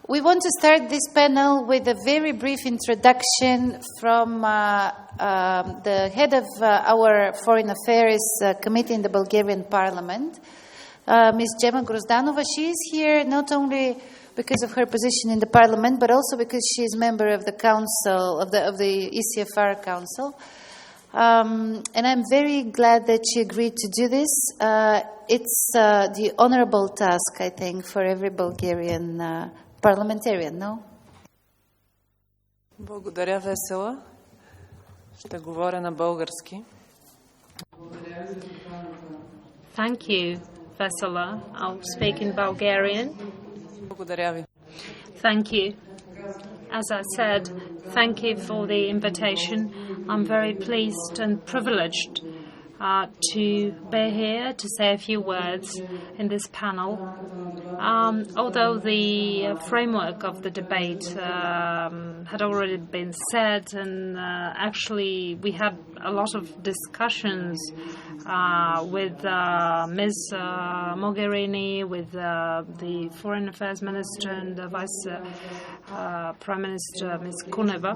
We want to start this panel with a very brief introduction from the head of our Foreign Affairs Committee in the Bulgarian Parliament, Ms. Dzhema Grozdanova. She is here not only because of her position in the Parliament, but also because she is member of the Council, of the ECFR Council. And I'm very glad that she agreed to do this. It's the honorable task, I think, for every Bulgarian parliamentarian, no? Благодаря, Весела. Ще говоря на български. Thank you, Vesela. I'll speak in Bulgarian. Благодаря ви. Thank you. As I said, thank you for the invitation. I'm very pleased and privileged to be here to say a few words in this panel. Although the framework of the debate had already been said, and actually we had a lot of discussions with Ms. Mogherini, with the Foreign Affairs Minister and the Vice Prime Minister, Ms. Kuneva.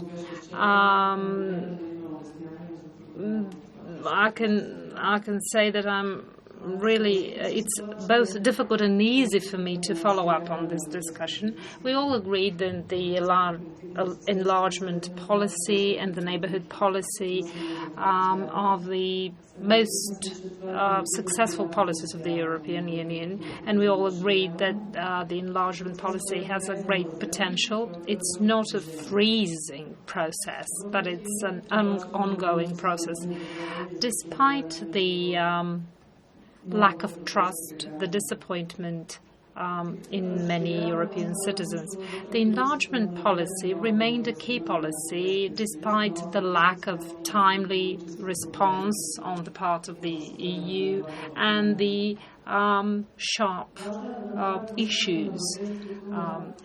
I can say that I'm really, it's both difficult and easy for me to follow up on this discussion. We all agreed that the enlargement policy and the neighbourhood policy are the most successful policies of the European Union, and we all agreed that the enlargement policy has a great potential. It's not a freezing process, but it's an ongoing process. Despite the lack of trust, the disappointment in many European citizens, the enlargement policy remained a key policy despite the lack of timely response on the part of the EU and the sharp issues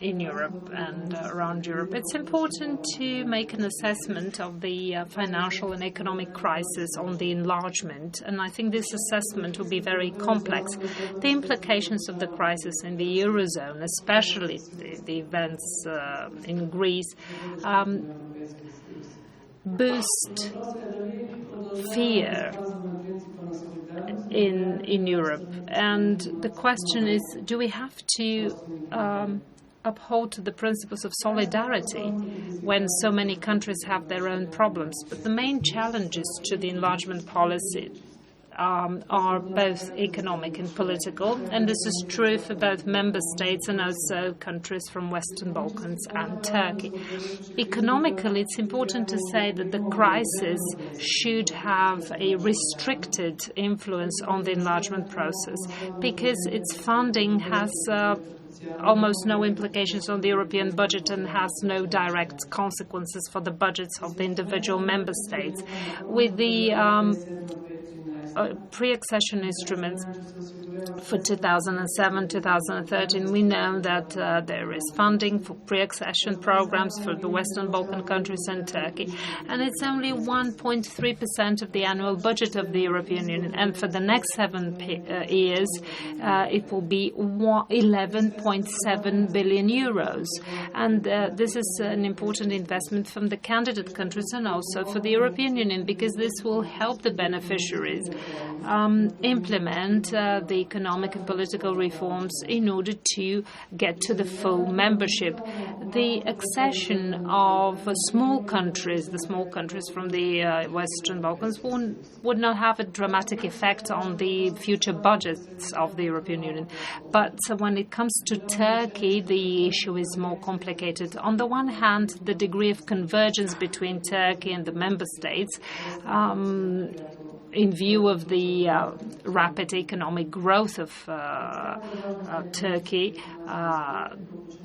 in Europe and around Europe. It's important to make an assessment of the financial and economic crisis on the enlargement, and I think this assessment will be very complex. The implications of the crisis in the Eurozone, especially the events in Greece, boost fear in Europe. And the question is, do we have to uphold the principles of solidarity when so many countries have their own problems? But the main challenges to the enlargement policy are both economic and political, and this is true for both member states and also countries from Western Balkans and Turkey. Economically, it's important to say that the crisis should have a restricted influence on the enlargement process because its funding has almost no implications on the European budget and has no direct consequences for the budgets of the individual member states. With the pre-accession instruments for 2007-2013, we know that there is funding for pre-accession programs for the Western Balkan countries and Turkey, and it's only 1.3% of the annual budget of the European Union, and for the next 7 years it will be 11.7 billion euros, and this is an important investment from the candidate countries and also for the European Union, because this will help the beneficiaries implement the economic and political reforms in order to get to the full membership. The accession of small countries, the small countries from the Western Balkans, would not have a dramatic effect on the future budgets of the European Union. But when it comes to Turkey, the issue is more complicated. On the one hand, the degree of convergence between Turkey and the member states in view of the rapid economic growth of Turkey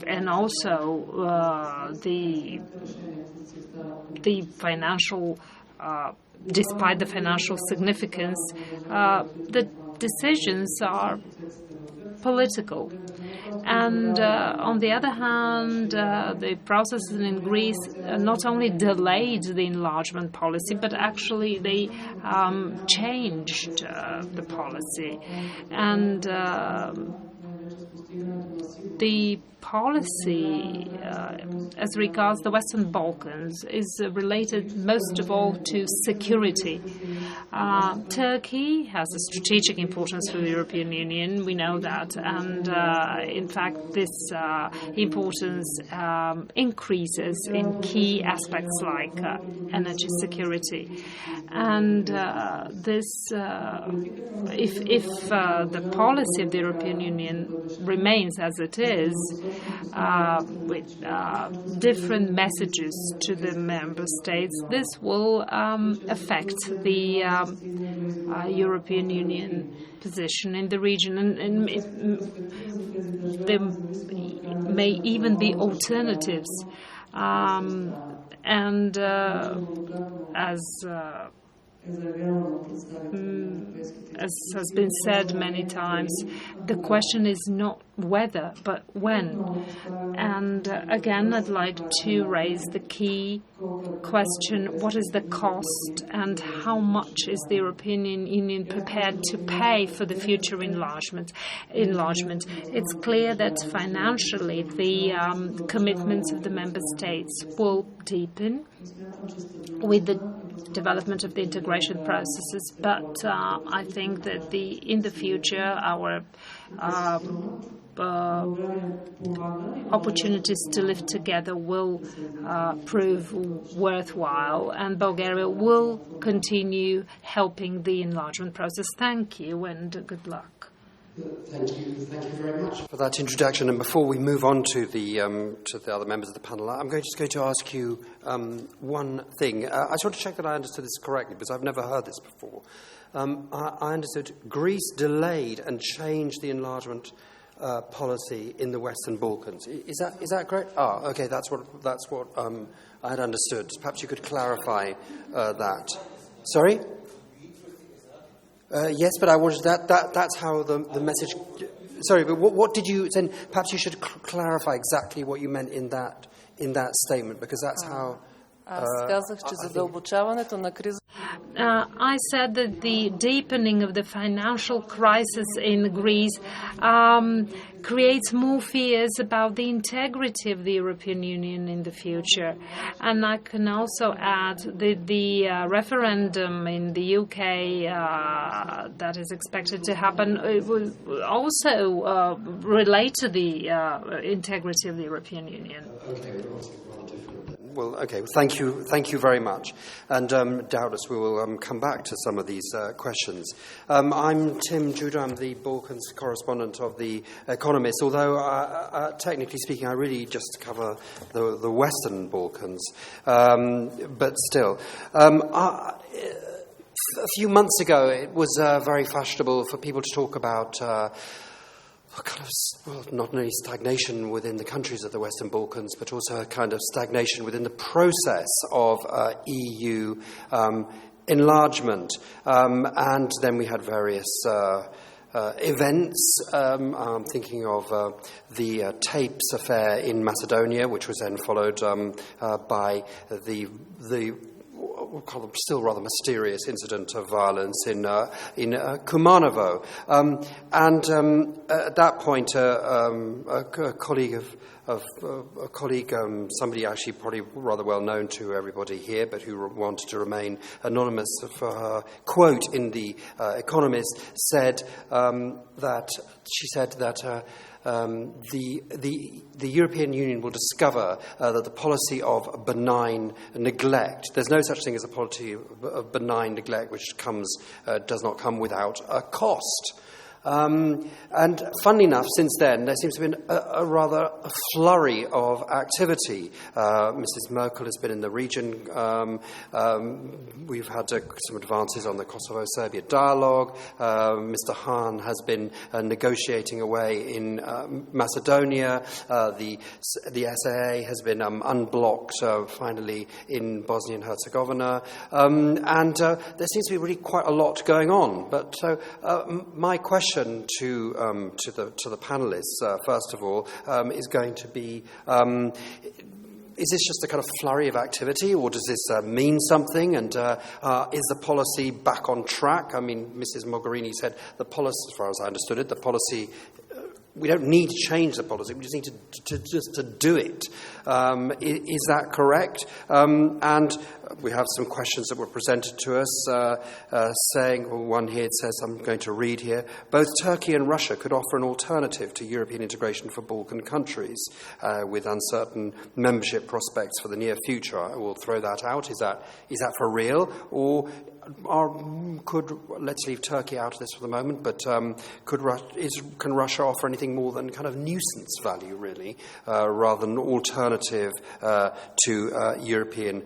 and also the financial, despite the financial significance, the decisions are political. And on the other hand, the processes in Greece not only delayed the enlargement policy, but actually they changed the policy. And the policy as regards the Western Balkans is related most of all to security. Turkey has a strategic importance for the European Union, we know that, and in fact this importance increases in key aspects like energy security. And this, if the policy of the European Union remains as it is, with different messages to the member states, this will affect the European Union position in the region, and there may even be alternatives. As has been said many times, the question is not whether, but when. And again, I'd like to raise the key question: what is the cost, and how much is the European Union prepared to pay for the future enlargement? It's clear that financially the commitments of the member states will deepen with the development of the integration processes, but I think that in the future our opportunities to live together will prove worthwhile, and Bulgaria will continue helping the enlargement process. Thank you and good luck. Thank you very much for that introduction. And before we move on to the other members of the panel, I'm just going to ask you one thing. I just want to check that I understood this correctly, because I've never heard this before. I understood Greece delayed and changed the enlargement policy in the Western Balkans. Is that correct? Okay, that's what I had understood. Perhaps you could clarify that. Sorry. Yes, but I wanted that's how the message. Sorry, but what did you then? Perhaps you should clarify exactly what you meant in that statement, because that's how. Аз казах, че задълбочаването на криза. I said that the deepening of the financial crisis in Greece creates more fears about the integrity of the European Union in the future. And I can also add that the referendum in the UK that is expected to happen will also relate to the integrity of the European Union. Well, okay. Thank you very much. And doubtless we will come back to some of these questions. I'm Tim Judah. I'm the Balkans correspondent of The Economist, although technically speaking I really just cover the Western Balkans. But still. A few months ago it was very fashionable for people to talk about not only stagnation within the countries of the Western Balkans, but also a kind of stagnation within the process of EU enlargement. And then we had various events. I'm thinking of the tapes affair in Macedonia, which was then followed by the we'll call them still rather mysterious incident of violence in Kumanovo. At that point, a colleague, somebody actually probably rather well known to everybody here, but who wanted to remain anonymous, for her quote in The Economist, said that the European Union will discover that the policy of benign neglect, there's no such thing as a policy of benign neglect which does not come without a cost. And funnily enough, since then, there seems to have been a flurry of activity. Mrs. Merkel has been in the region. We've had some advances on the Kosovo-Serbia dialogue. Mr. Hahn has been negotiating away in Macedonia. The SAA has been unblocked finally in Bosnia and Herzegovina. And there seems to be really quite a lot going on. But so my question to the panelists, first of all, is going to be: is this just a kind of flurry of activity, or does this mean something? And is the policy back on track? I mean, Mrs. Mogherini said the policy, as far as I understood it, the policy we don't need to change the policy. We just need to do it. Is that correct? And we have some questions that were presented to us, saying, well, one here says, I'm going to read here, both Turkey and Russia could offer an alternative to European integration for Balkan countries with uncertain membership prospects for the near future. I will throw that out. Is that for real? Or let's leave Turkey out of this for the moment, but can Russia offer anything more than kind of nuisance value, really, rather than alternative to European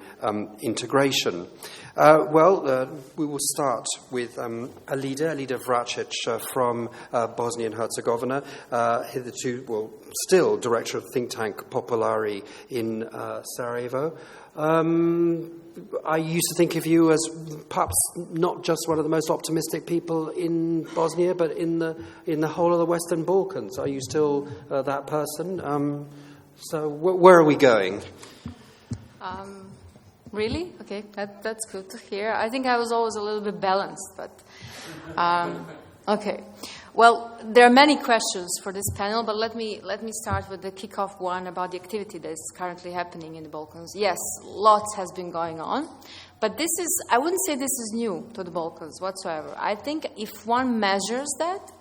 integration? We will start with Alida Vracic from Bosnia and Herzegovina, still director of think tank Populari in Sarajevo. I used to think of you as perhaps not just one of the most optimistic people in Bosnia, but in the whole of the Western Balkans. Are you still that person? So where are we going? Really? Okay, that's good to hear. I think I was always a little bit balanced, but okay. Well, there are many questions for this panel, but let me start with the kickoff one about the activity that is currently happening in the Balkans. Yes, lots has been going on, but I wouldn't say this is new to the Balkans whatsoever. I think if one measures that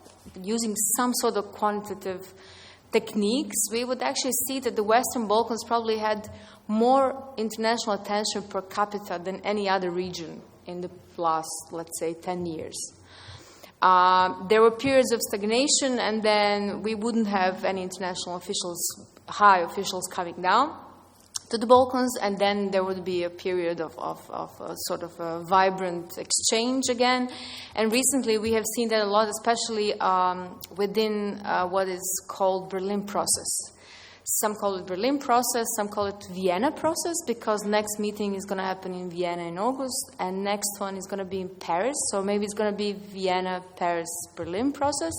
using some sort of quantitative techniques, we would actually see that the Western Balkans probably had more international attention per capita than any other region in the last, let's say, 10 years. There were periods of stagnation, and then we wouldn't have any international high officials coming down to the Balkans, and then there would be a period of sort of a vibrant exchange again. And recently we have seen that a lot, especially within what is called Berlin process. Some call it Berlin process, some call it Vienna process, because next meeting is going to happen in Vienna in August, and next one is going to be in Paris. So maybe it's going to be Vienna, Paris, Berlin process.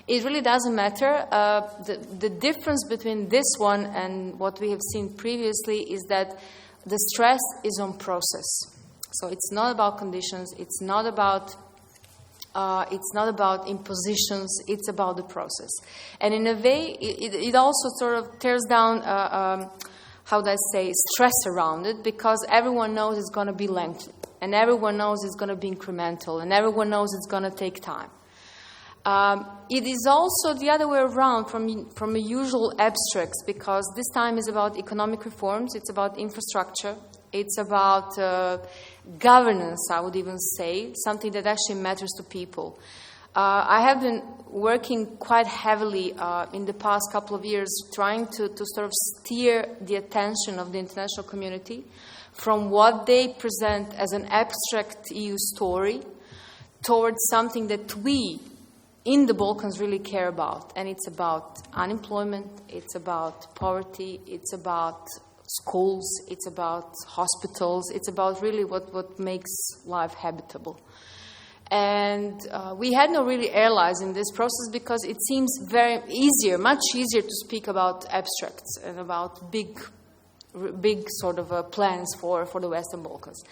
It really doesn't matter. The difference between this one and what we have seen previously is that the stress is on process. So it's not about conditions. It's not about impositions. It's about the process. And in a way, it also sort of tears down, stress around it, because everyone knows it's going to be lengthy, and everyone knows it's going to be incremental, and everyone knows it's going to take time. It is also the other way around from a usual abstracts, because this time is about economic reforms, it's about infrastructure, it's about governance, I would even say, something that actually matters to people. I have been working quite heavily in the past couple of years trying to sort of steer the attention of the international community from what they present as an abstract EU story towards something that we in the Balkans really care about. And it's about unemployment, it's about poverty, it's about schools, it's about hospitals, it's about really what makes life habitable. And we had no really allies in this process, because it seems much easier to speak about abstracts and about big sort of plans for the Western Balkans.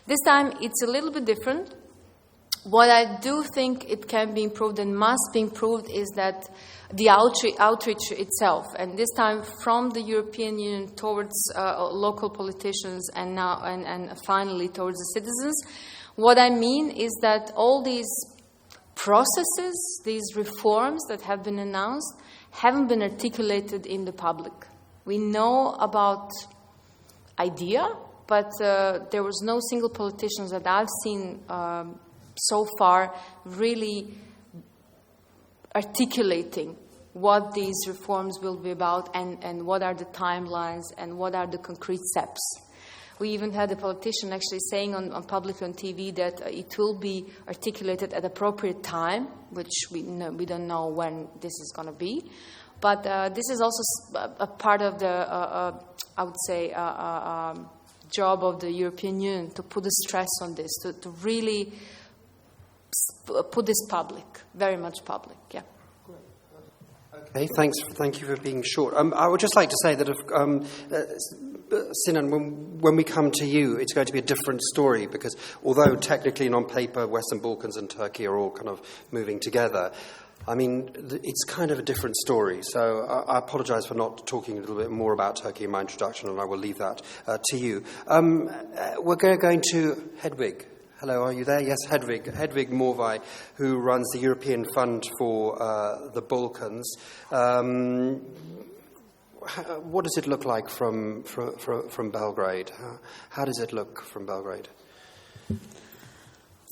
This time it's a little bit different. What I do think it can be improved and must be improved is that the outreach itself, and this time from the European Union towards local politicians and now and finally towards the citizens. What I mean is that all these processes, these reforms that have been announced, haven't been articulated in the public. We know about idea, but there was no single politician that I've seen so far really articulating what these reforms will be about and what are the timelines and what are the concrete steps. We even had a politician actually saying publicly on TV that it will be articulated at appropriate time, which we don't know when this is going to be. But this is also a part of the, job of the European Union to put the stress on this, to really put this public, very much public, yeah. Okay, thank you for being short. I would just like to say that Sinan, when we come to you, it's going to be a different story, because although technically and on paper Western Balkans and Turkey are all kind of moving together, I mean, it's kind of a different story, so I apologise for not talking a little bit more about Turkey in my introduction, and I will leave that to you. We're going to Hedvig. Hello, are you there? Yes, Hedvig Morvai, who runs the European Fund for the Balkans. What does it look like from Belgrade? How does it look from Belgrade?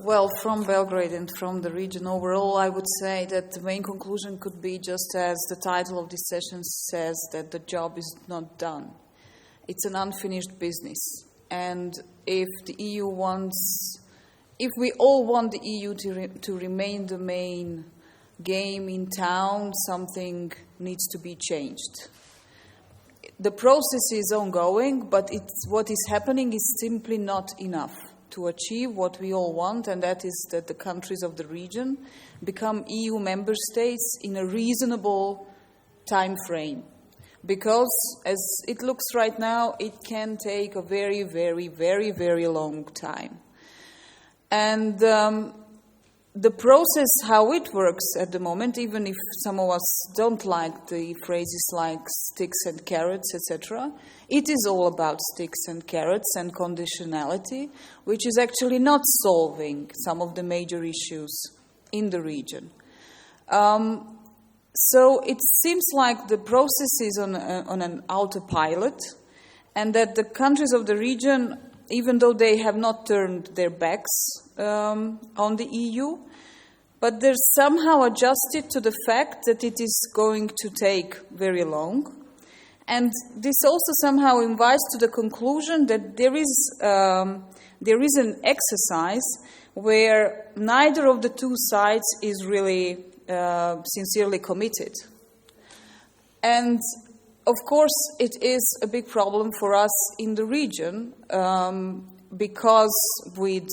Well, from Belgrade and from the region overall, I would say that the main conclusion could be just as the title of this session says, that the job is not done. It's an unfinished business. And if the EU if we all want the EU to remain the main game in town, something needs to be changed. The process is ongoing, but what is happening is simply not enough to achieve what we all want, and that is that the countries of the region become EU member states in a reasonable time frame. Because, as it looks right now, it can take a very, very, very, very long time. And the process, how it works at the moment, even if some of us don't like the phrases like sticks and carrots, etc., it is all about sticks and carrots and conditionality, which is actually not solving some of the major issues in the region. So it seems like the process is on an autopilot, and that the countries of the region, even though they have not turned their backs on the EU, but they're somehow adjusted to the fact that it is going to take very long. And this also somehow invites to the conclusion that there is an exercise where neither of the two sides is really sincerely committed. And of course, it is a big problem for us in the region because with,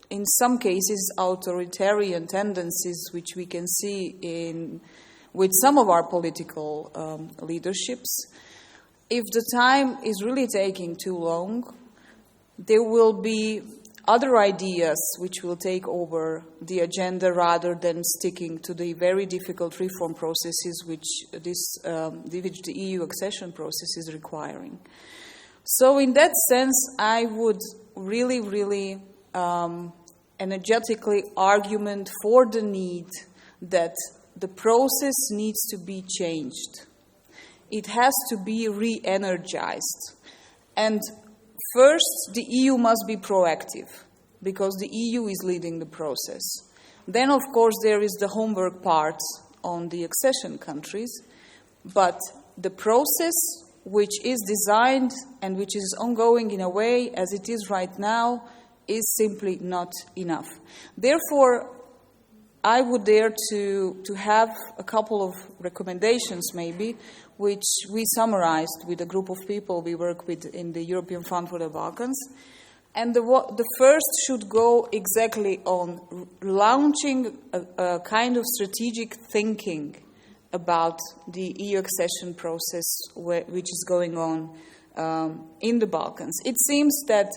in some cases, authoritarian tendencies, which we can see with some of our political leaderships, if the time is really taking too long, there will be other ideas which will take over the agenda rather than sticking to the very difficult reform processes which the EU accession process is requiring. So in that sense, I would really, really energetically argument for the need that the process needs to be changed. It has to be re-energized. And first, the EU must be proactive, because the EU is leading the process. Then, of course, there is the homework part on the accession countries, but the process which is designed and which is ongoing in a way as it is right now is simply not enough. Therefore, I would dare to have a couple of recommendations maybe, which we summarized with a group of people we work with in the European Fund for the Balkans. And the first should go exactly on launching a kind of strategic thinking about the EU accession process which is going on in the Balkans. It seems that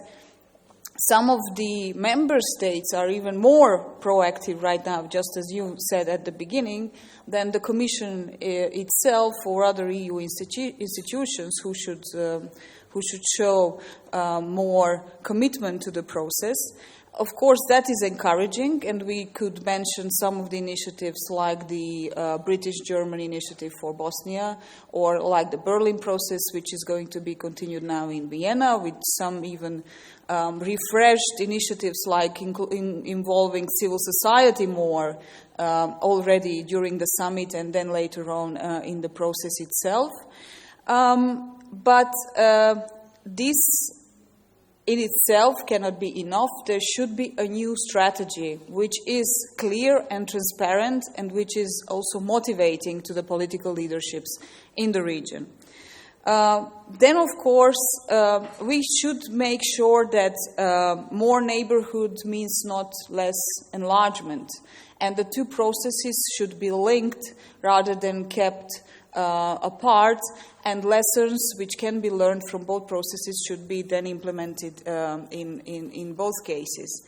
some of the member states are even more proactive right now, just as you said at the beginning, than the Commission itself or other EU institutions who should show more commitment to the process. Of course, that is encouraging, and we could mention some of the initiatives like the British-German initiative for Bosnia, or like the Berlin process, which is going to be continued now in Vienna, with some even refreshed initiatives like involving civil society more already during the summit and then later on in the process itself. But this in itself cannot be enough. There should be a new strategy which is clear and transparent and which is also motivating to the political leaderships in the region. Then, of course, we should make sure that more neighborhood means not less enlargement. And the two processes should be linked rather than kept apart, and lessons which can be learned from both processes should be then implemented in both cases.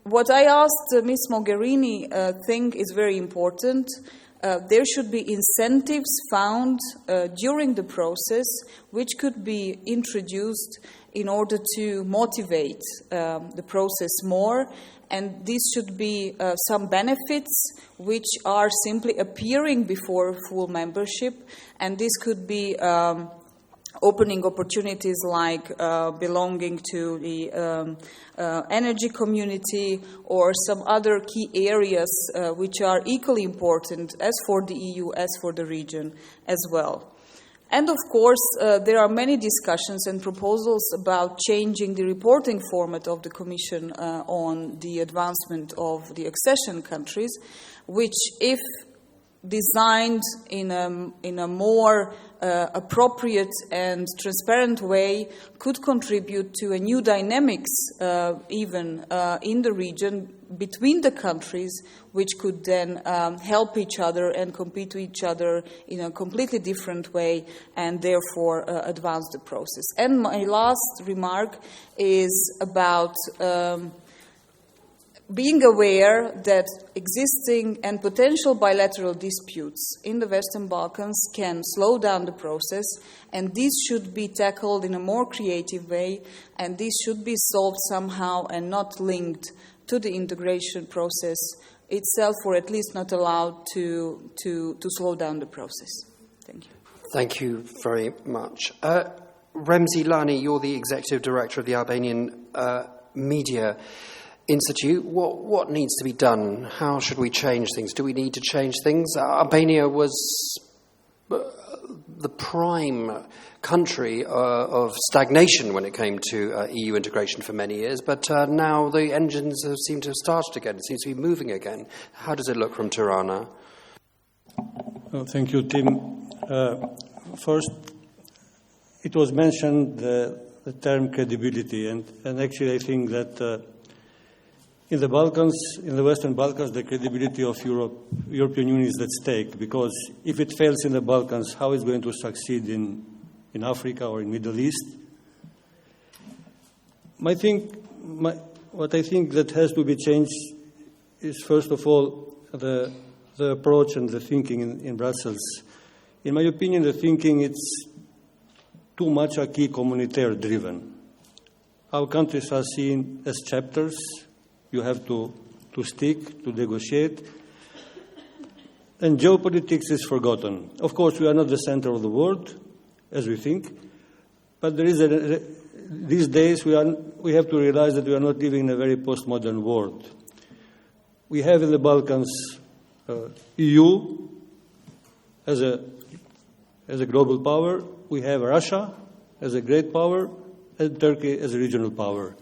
What I asked Ms. Mogherini think is very important. There should be incentives found during the process which could be introduced in order to motivate the process more, and these should be some benefits which are simply appearing before full membership, and this could be opening opportunities like belonging to the energy community or some other key areas which are equally important as for the EU, as for the region as well. And of course, there are many discussions and proposals about changing the reporting format of the Commission on the advancement of the accession countries, which, if designed in a more appropriate and transparent way, could contribute to a new dynamics even in the region between the countries, which could then help each other and compete with each other in a completely different way and therefore advance the process. And my last remark is about being aware that existing and potential bilateral disputes in the Western Balkans can slow down the process, and these should be tackled in a more creative way, and these should be solved somehow and not linked to the integration process itself, or at least not allowed to slow down the process. Thank you. Thank you very much. Remzi, Lani, you're the Executive Director of the Albanian Media Institute. What needs to be done? How should we change things? Do we need to change things? Albania was the prime country of stagnation when it came to EU integration for many years, but now the engines seem to have started again. It seems to be moving again. How does it look from Tirana? Well, thank you, Tim. First, it was mentioned the term credibility, and actually I think that in the Balkans, in the Western Balkans, the credibility of European Union is at stake, because if it fails in the Balkans, how is it going to succeed in Africa or in Middle East? What I think that has to be changed is, first of all, the approach and the thinking in Brussels. In my opinion, the thinking it's too much acquis communautaire driven. Our countries are seen as chapters. You have to stick, to negotiate. And geopolitics is forgotten. Of course, we are not the center of the world, as we think, but there is these days we have to realize that we are not living in a very postmodern world. We have in the Balkans EU as a global power. We have Russia as a great power, and Turkey as a regional power.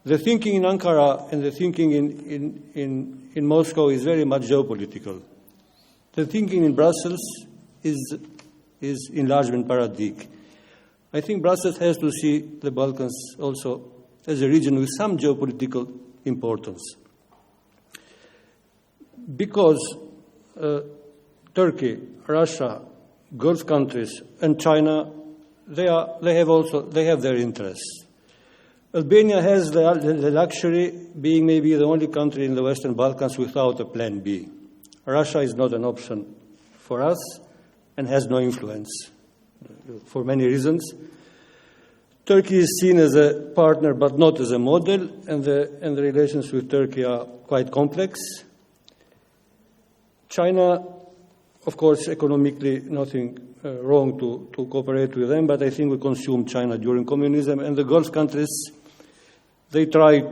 The thinking in Ankara and the thinking in Moscow is very much geopolitical. The thinking in Brussels is enlargement paradigm. I think Brussels has to see the Balkans also as a region with some geopolitical importance. Because Turkey, Russia, Gulf countries, and China, they have their interests. Albania has the luxury being maybe the only country in the Western Balkans without a plan B. Russia is not an option for us and has no influence for many reasons. Turkey is seen as a partner but not as a model, and the relations with Turkey are quite complex. China, of course, economically nothing wrong to cooperate with them, but I think we consumed China during communism, and the Gulf countries, they tried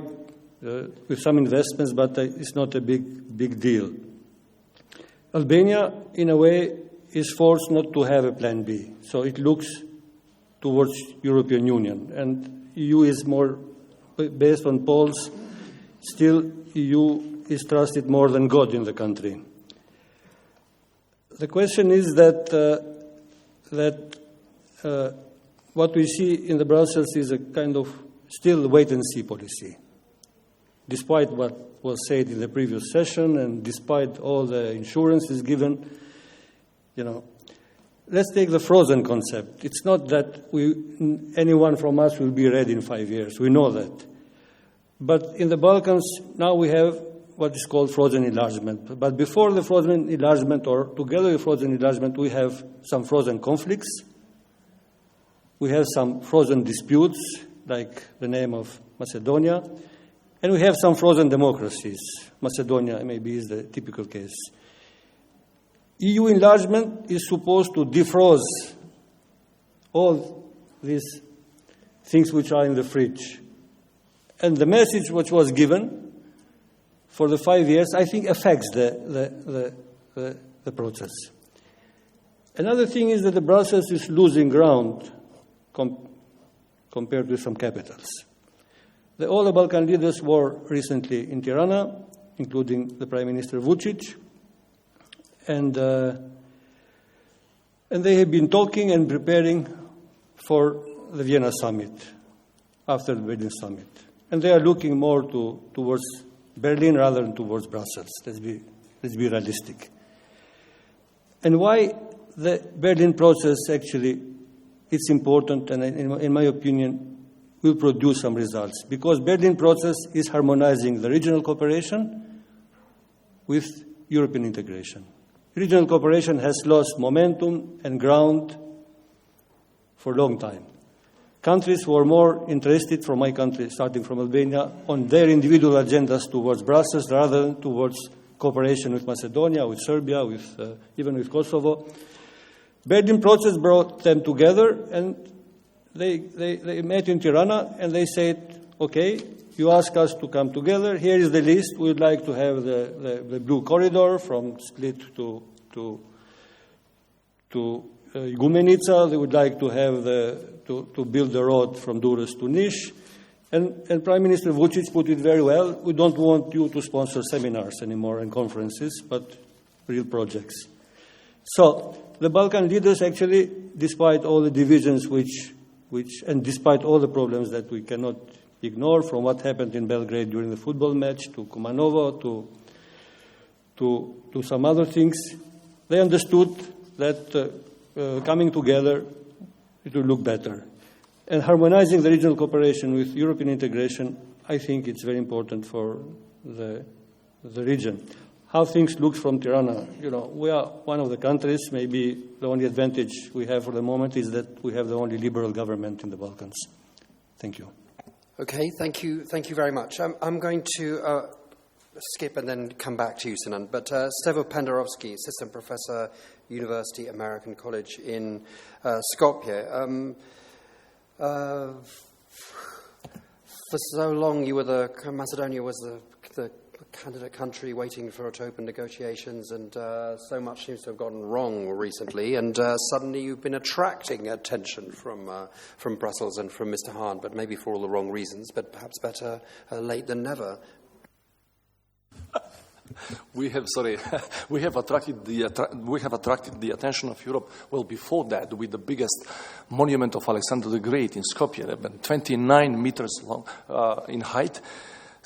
with some investments, but it's not a big deal. Albania, in a way, is forced not to have a plan B, so it looks towards European Union, and EU is more based on polls. Still, EU is trusted more than God in the country. The question is that what we see in the Brussels is a kind of still wait-and-see policy. Despite what was said in the previous session and despite all the insurances given, let's take the frozen concept. It's not that anyone from us will be ready in 5 years. We know that. But in the Balkans, now we have what is called frozen enlargement. But before the frozen enlargement, or together with frozen enlargement, we have some frozen conflicts. We have some frozen disputes, like the name of Macedonia. And we have some frozen democracies. Macedonia maybe is the typical case. EU enlargement is supposed to defroze all these things which are in the fridge. And the message which was given for the 5 years, I think, affects the process. Another thing is that the Brussels is losing ground compared with some capitals. All the Balkan leaders were recently in Tirana, including the Prime Minister Vučić, and they have been talking and preparing for the Vienna summit, after the Berlin summit. And they are looking more towards Berlin rather than towards Brussels. Let's be realistic. And why the Berlin process actually it's important, and in my opinion, will produce some results. Because Berlin process is harmonizing the regional cooperation with European integration. Regional cooperation has lost momentum and ground for a long time. Countries were more interested, from my country, starting from Albania, on their individual agendas towards Brussels rather than towards cooperation with Macedonia, with Serbia, even with Kosovo. Berlin process brought them together, and they met in Tirana, and they said, okay, you ask us to come together. Here is the list. We would like to have the blue corridor from Split to Gumenica. They would like to have to build the road from Durrës to Niš. And Prime Minister Vučić put it very well. We don't want you to sponsor seminars anymore and conferences, but real projects. So the Balkan leaders actually, despite all the divisions and despite all the problems that we cannot ignore, from what happened in Belgrade during the football match to Kumanovo to some other things, they understood that coming together it will look better. And harmonizing the regional cooperation with European integration, I think it's very important for the region. How things look from Tirana, we are one of the countries. Maybe the only advantage we have for the moment is that we have the only liberal government in the Balkans. Thank you. Okay, thank you very much. I'm going to skip and then come back to you, Sinan. But Stevo Pendarovski, Assistant Professor, University American College in Skopje. For so long, Macedonia was the candidate country waiting for it to open negotiations, and so much seems to have gone wrong recently, and suddenly you've been attracting attention from Brussels and from Mr. Hahn, but maybe for all the wrong reasons, but perhaps better late than never. We have attracted the attention of Europe well before that with the biggest monument of Alexander the Great in Skopje, 29 meters long in height.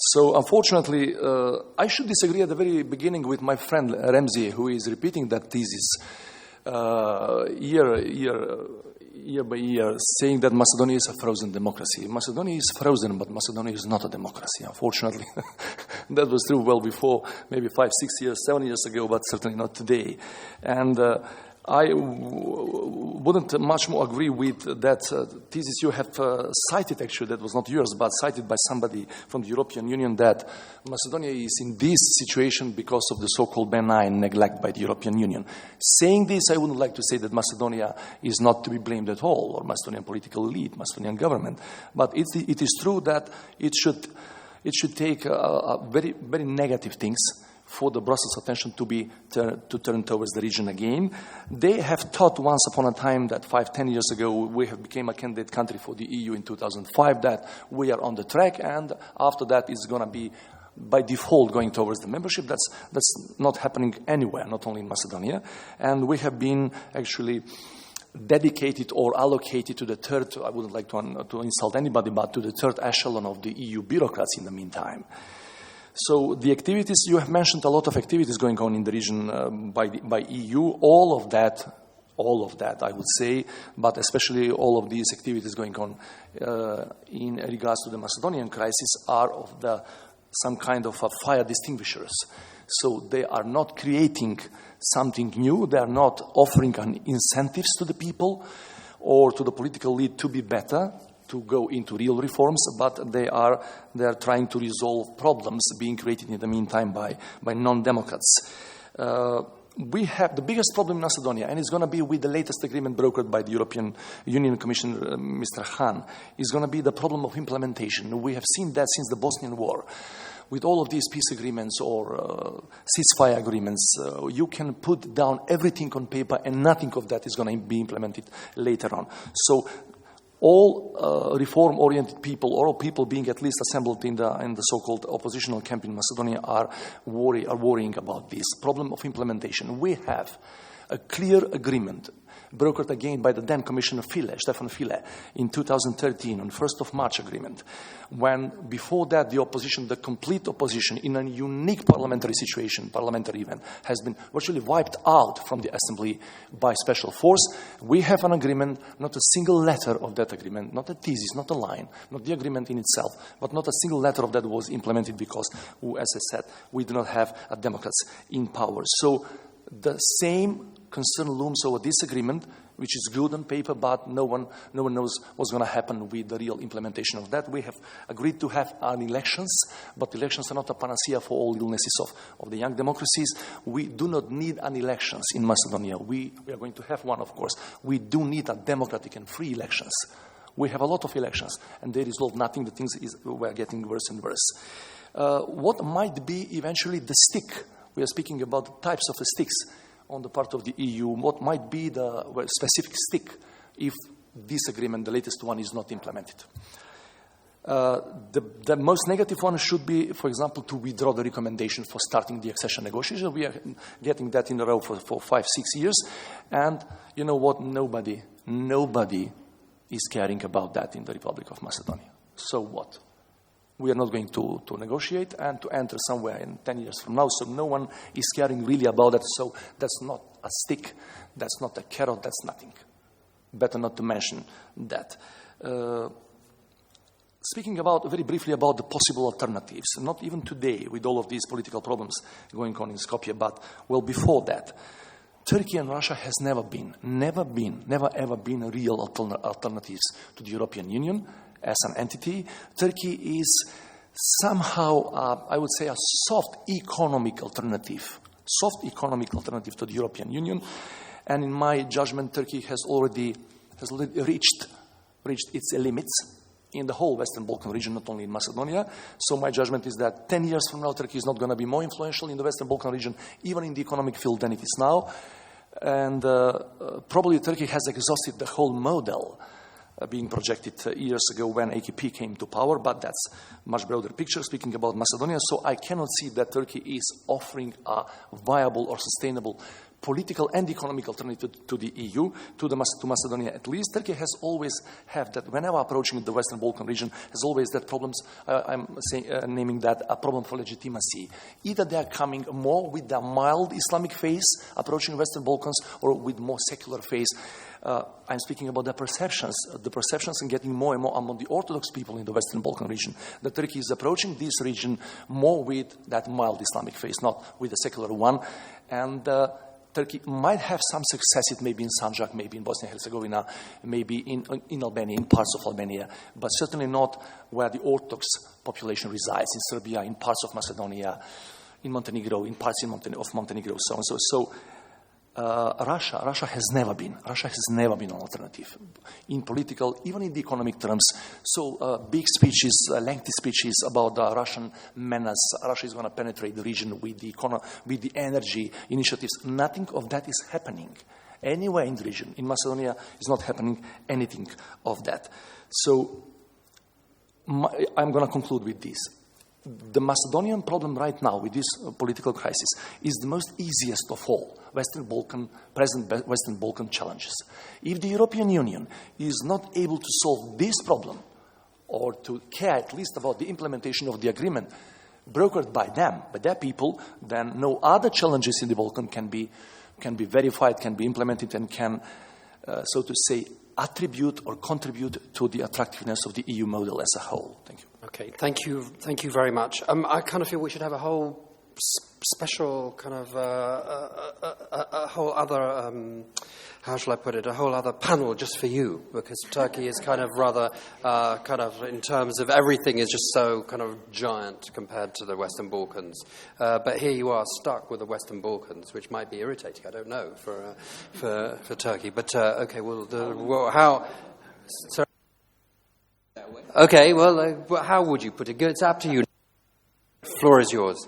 So unfortunately, I should disagree at the very beginning with my friend Remzi, who is repeating that thesis year by year, saying that Macedonia is a frozen democracy. Macedonia is frozen, but Macedonia is not a democracy, unfortunately. That was true well before, maybe 5, 6 years, 7 years ago, but certainly not today. And I wouldn't much more agree with that thesis you have cited, actually, that was not yours, but cited by somebody from the European Union, that Macedonia is in this situation because of the so-called benign neglect by the European Union. Saying this, I wouldn't like to say that Macedonia is not to be blamed at all, or Macedonian political elite, Macedonian government, but it is true that it should take very, very negative things for the Brussels attention to turn towards the region again. They have thought once upon a time that 5-10 years ago we have become a candidate country for the EU in 2005, that we are on the track, and after that it's going to be by default going towards the membership. That's not happening anywhere, not only in Macedonia. And we have been actually dedicated or allocated to the third, I wouldn't like to insult anybody, but to the third echelon of the EU bureaucrats in the meantime. So the activities, you have mentioned a lot of activities going on in the region by EU. All all of that, I would say, but especially all of these activities going on in regards to the Macedonian crisis are of some kind of fire extinguishers. So they are not creating something new, they are not offering incentives to the people or to the political elite to be better, to go into real reforms, but they are trying to resolve problems being created in the meantime by non-democrats. We have the biggest problem in Macedonia, and it's going to be with the latest agreement brokered by the European Union Commissioner, Mr. Hahn, is going to be the problem of implementation. We have seen that since the Bosnian War. With all of these peace agreements or ceasefire agreements, you can put down everything on paper and nothing of that is going to be implemented later on. So all reform-oriented people, or people being at least assembled in the so-called oppositional camp in Macedonia are worrying about this problem of implementation. We have a clear agreement brokered again by the then Commissioner Stefan File, in 2013 on 1st of March agreement, when before that the complete opposition in a unique parliamentary event, has been virtually wiped out from the assembly by special force. We have an agreement, not a single letter of that agreement, not a thesis, not a line, not the agreement in itself, but not a single letter of that was implemented because, as I said, we do not have Democrats in power. So the same concern looms over this agreement, which is good on paper, but no one knows what's going to happen with the real implementation of that. We have agreed to have elections, but elections are not a panacea for all illnesses of the young democracies. We do not need elections in Macedonia. We are going to have one, of course. We do need a democratic and free elections. We have a lot of elections, and they resolve nothing. The things were getting worse and worse. What might be eventually the stick? We are speaking about the types of the sticks on the part of the EU. What might be the specific stick if this agreement, the latest one, is not implemented? The most negative one should be, for example, to withdraw the recommendation for starting the accession negotiations. We are getting that in a row for 5-6 years. And you know what? Nobody is caring about that in the Republic of Macedonia. So what? We are not going to negotiate and to enter somewhere in 10 years from now. So no one is caring really about that. So that's not a stick. That's not a carrot. That's nothing. Better not to mention that. Speaking very briefly about the possible alternatives, not even today with all of these political problems going on in Skopje, but well before that. Turkey and Russia has never ever been real alternatives to the European Union. As an entity, Turkey is somehow, I would say, a soft economic alternative to the European Union. And in my judgment, Turkey has already reached its limits in the whole Western Balkan region, not only in Macedonia. So my judgment is that 10 years from now, Turkey is not going to be more influential in the Western Balkan region, even in the economic field, than it is now. And probably Turkey has exhausted the whole model being projected years ago when AKP came to power, but that's a much broader picture, speaking about Macedonia. So I cannot see that Turkey is offering a viable or sustainable political and economic alternative to the EU, to Macedonia at least. Turkey has always had that, whenever approaching the Western Balkan region, has always that problems, naming that a problem for legitimacy. Either they are coming more with the mild Islamic face, approaching Western Balkans, or with more secular face. I'm speaking about the perceptions and getting more and more among the Orthodox people in the Western Balkan region. That Turkey is approaching this region more with that mild Islamic face, not with the secular one. And Turkey might have some success, it may be in Sanjak, maybe in Bosnia and Herzegovina, maybe in Albania, in parts of Albania, but certainly not where the Orthodox population resides, in Serbia, in parts of Macedonia, in Montenegro, in parts of Montenegro, so on. So Russia has never been an alternative in political, even in the economic terms. So big speeches, lengthy speeches about the Russian menace. Russia is going to penetrate the region with the energy initiatives. Nothing of that is happening anywhere in the region. In Macedonia, is not happening anything of that. So I'm going to conclude with this. The Macedonian problem right now with this political crisis is the most easiest of all present Western Balkan challenges. If the European Union is not able to solve this problem or to care at least about the implementation of the agreement brokered by them, by their people, then no other challenges in the Balkan can be can be verified, can be implemented, and can, so to say, attribute or contribute to the attractiveness of the EU model as a whole. Thank you. Okay, thank you very much. I kind of feel we should have a whole special kind of a whole other how shall I put it, a whole other panel just for you, because Turkey is kind of rather kind of in terms of everything is just so kind of giant compared to the Western Balkans. But here you are stuck with the Western Balkans, which might be irritating. I don't know for Turkey. But okay, well, how? Sorry. Okay, well, how would you put it? It's up to you. The floor is yours.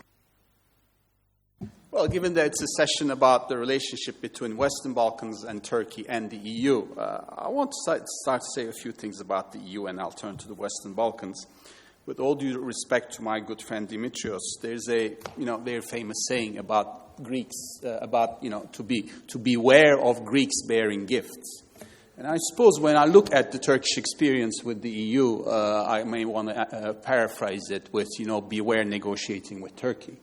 Well, given that it's a session about the relationship between Western Balkans and Turkey and the EU, I want to start to say a few things about the EU, and I'll turn to the Western Balkans. With all due respect to my good friend Dimitrios, there's a very famous saying about Greeks, to beware of Greeks bearing gifts. And I suppose when I look at the Turkish experience with the EU, I may want to paraphrase it with, beware negotiating with Turkey.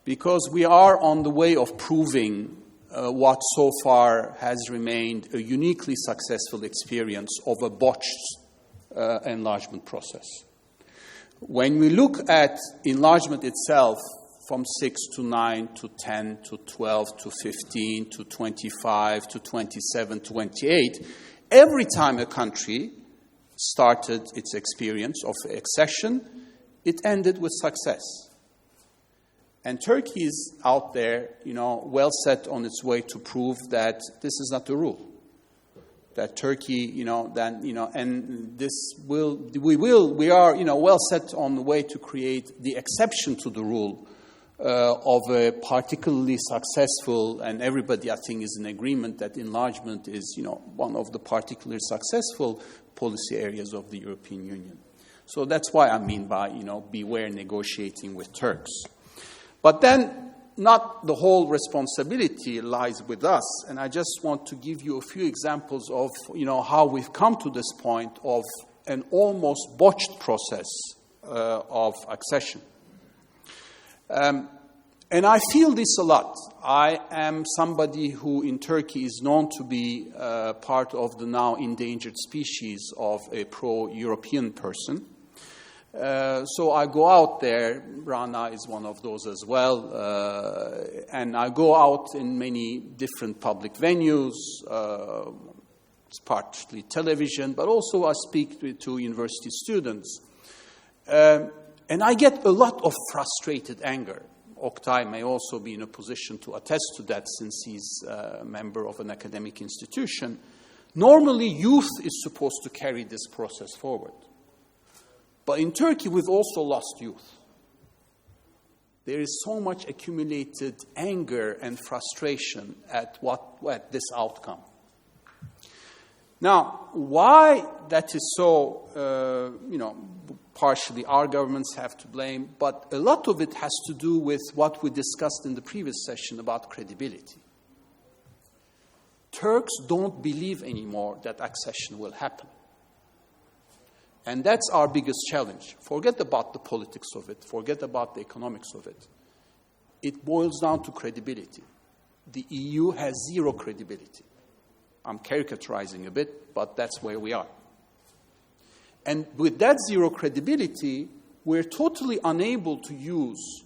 Because we are on the way of proving what so far has remained a uniquely successful experience of a botched enlargement process. When we look at enlargement itself from 6 to 9 to 10 to 12 to 15 to 25 to 27 to 28, every time a country started its experience of accession, it ended with success. And Turkey is out there, well set on its way to prove that this is not the rule. That Turkey, we are, well set on the way to create the exception to the rule of a particularly successful, and everybody, I think, is in agreement that enlargement is, one of the particularly successful policy areas of the European Union. So that's why I mean by, beware negotiating with Turks. But then, not the whole responsibility lies with us, and I just want to give you a few examples of, how we've come to this point of an almost botched process of accession. And I feel this a lot. I am somebody who in Turkey is known to be part of the now endangered species of a pro-European person. So I go out there, Rana is one of those as well, and I go out in many different public venues, it's partly television, but also I speak to university students. And I get a lot of frustrated anger. Oktay may also be in a position to attest to that since he's a member of an academic institution. Normally, youth is supposed to carry this process forward. But in Turkey, we've also lost youth. There is so much accumulated anger and frustration at this outcome. Now, why that is so, partially our governments have to blame, but a lot of it has to do with what we discussed in the previous session about credibility. Turks don't believe anymore that accession will happen. And that's our biggest challenge. Forget about the politics of it. Forget about the economics of it. It boils down to credibility. The EU has zero credibility. I'm caricaturizing a bit, but that's where we are. And with that zero credibility, we're totally unable to use